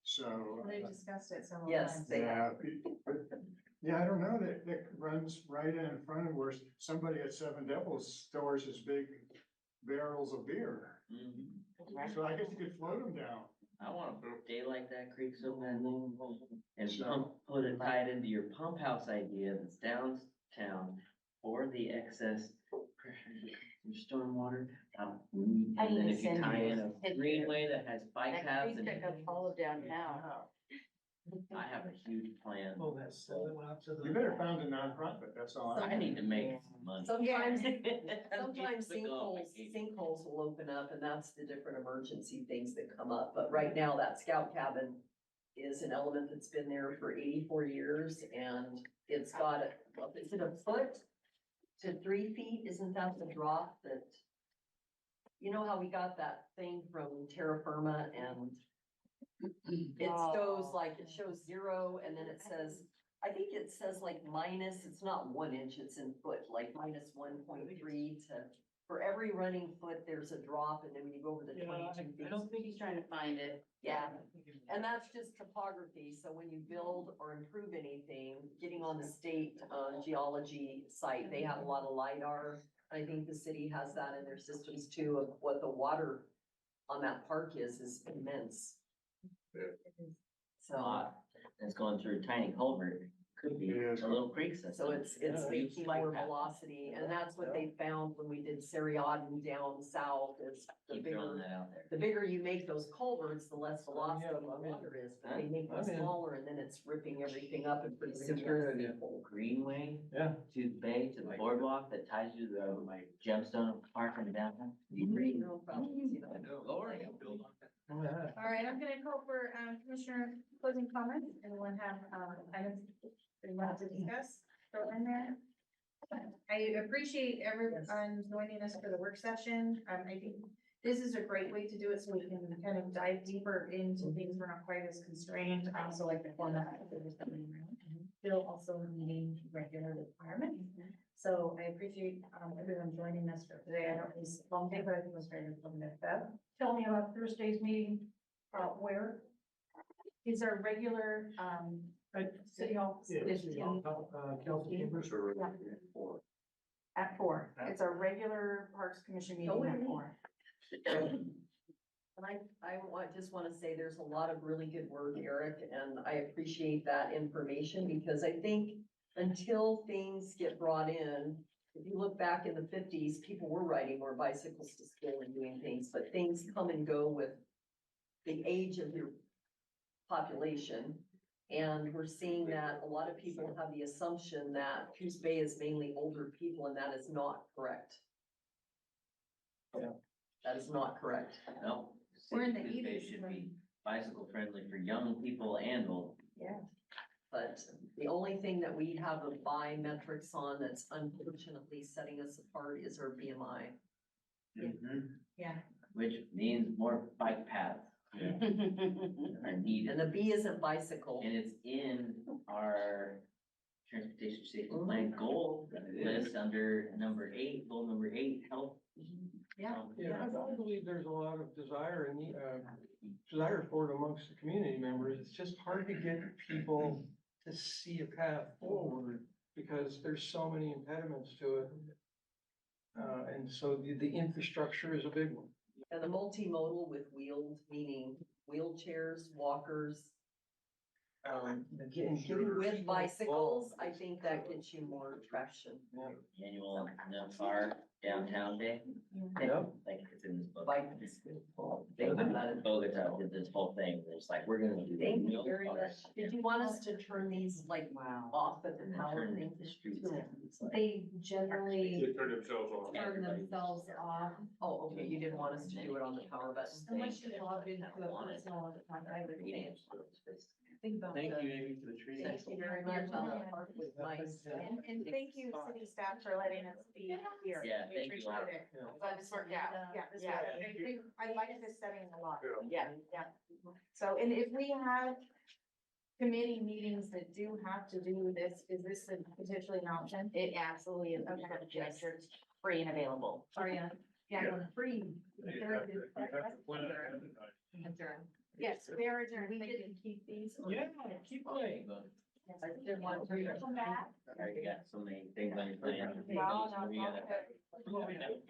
So. They discussed it several Yes, times. they- Yeah, I don't know, that runs right in front of where somebody at Seven Devils stores his big barrels of beer. Mhm. So I guess you could float them down. I want a day like that creek so badly. And put it tied into your pump house idea that's downtown for the excess pressure from stormwater. And I need then to if you send tie you in a a picture. greenway that has bike That paths creek and took up all of downtown. I have a huge plan. Oh, that's, that went out to the. You better found a nonprofit, that's all. I need to make some money. Sometimes, That's sometimes the goal. sinkholes will open up, and that's the different emergency things that come up. But right now, that scout cabin is an element that's been there for 84 years, and it's got, is it a foot to 3 feet? Isn't that the drop that? You know how we got that thing from terra firma, and it shows like, it shows 0, and then it says, I think it says like minus, it's not 1 inch, it's in foot, like minus 1.3 to, for every running foot, there's a drop, and then when you go over the Yeah, 22 feet. I don't think he's trying to find it. Yeah, and that's just topography, so when you build or improve anything, getting on the state geology site, they have a lot of LiDAR. I think the city has that in their systems too, of what the water on that park is immense. So, It's going through a tiny culvert, could be a little creek system. so it's making more velocity, and that's what they found when we did Seriaden down south, is the Keep throwing bigger, that out there. the bigger you make those culverts, the less velocity the I'm in. water is, but they make them I'm in. smaller, and then it's ripping everything up and pretty I think soon. it's a great that's idea. the whole Greenway Yeah. to the bay, to the boardwalk that ties you to the gemstone park in downtown. You pretty know about, you know. Lord. All right, I'm gonna call for, Commissioner closing comments. Anyone have, items they want to discuss? Throw in there. I appreciate everyone joining us for the work session. I think this is a great way to do it, so we can kind of dive deeper into things. We're not quite as constrained, also like the format that was coming around. Still also meeting regular requirements. So I appreciate, everyone joining us for today. I don't, it's a long day, but I think it was very informative. Tell me about Thursday's meeting, where? Is our regular, city hall? Yeah, Is city in- hall, council chambers. At 4. It's a regular Parks Commission meeting at 4. And just want to say there's a lot of really good work, Eric, and I appreciate that information because I think until things get brought in, if you look back in the 50s, people were riding more bicycles to school and doing things, but things come and go with the age of your population. And we're seeing that a lot of people have the assumption that Coos Bay is mainly older people, and that is not correct. Yeah. That is not correct. No. We're in the City Tuesday 80s should be bicycle friendly for young people and old. Yeah. But the only thing that we have a buy metrics on that's unfortunately setting us apart is our BMI. Yeah. Which means more bike paths. Are needed. And the B isn't bicycle. And it's in our transportation safety plan goal list under number 8, goal number 8, health. Yeah. Yeah, I believe there's a lot of desire and, desire for it amongst the community members. It's just hard to get people to see a path forward because there's so many impediments to it. And so the infrastructure is a big one. And the multimodal with wheeled, meaning wheelchairs, walkers, Getting with people bicycles, involved. I think that gets you more traction. Annual NFR downtown day. Yep. Like it's in this book. Bike. They have that in- Bogota did this whole thing. It's like, we're gonna do. Thank you wheel very cars. much. Did you want us to turn these like Wow. off at the And power turn thing? the streets. It's like- They generally They turn themselves on. turn themselves off. Oh, okay, you didn't want us to do it on the power button. Unless you log into a personal account, I would think. Think about Thank that. you, Amy, for the training. Thank you very much. That part was nice. And thank you, city staff, for letting us be here. Yeah, We thank you. appreciate it. Yeah. Glad this worked out. Yeah, this Yeah. was- I like this setting a lot. Yeah. Yeah. So, and if we have committee meetings that do have to do this, is this potentially an option? It absolutely is. Okay. Make sure it's free and available. Sorry, yeah, free. Yes, we are adjourned. We Thank you. didn't keep these. Yeah, keep playing. I didn't want to. Come back. You got so many things on your plan. Well, no, We gotta- okay.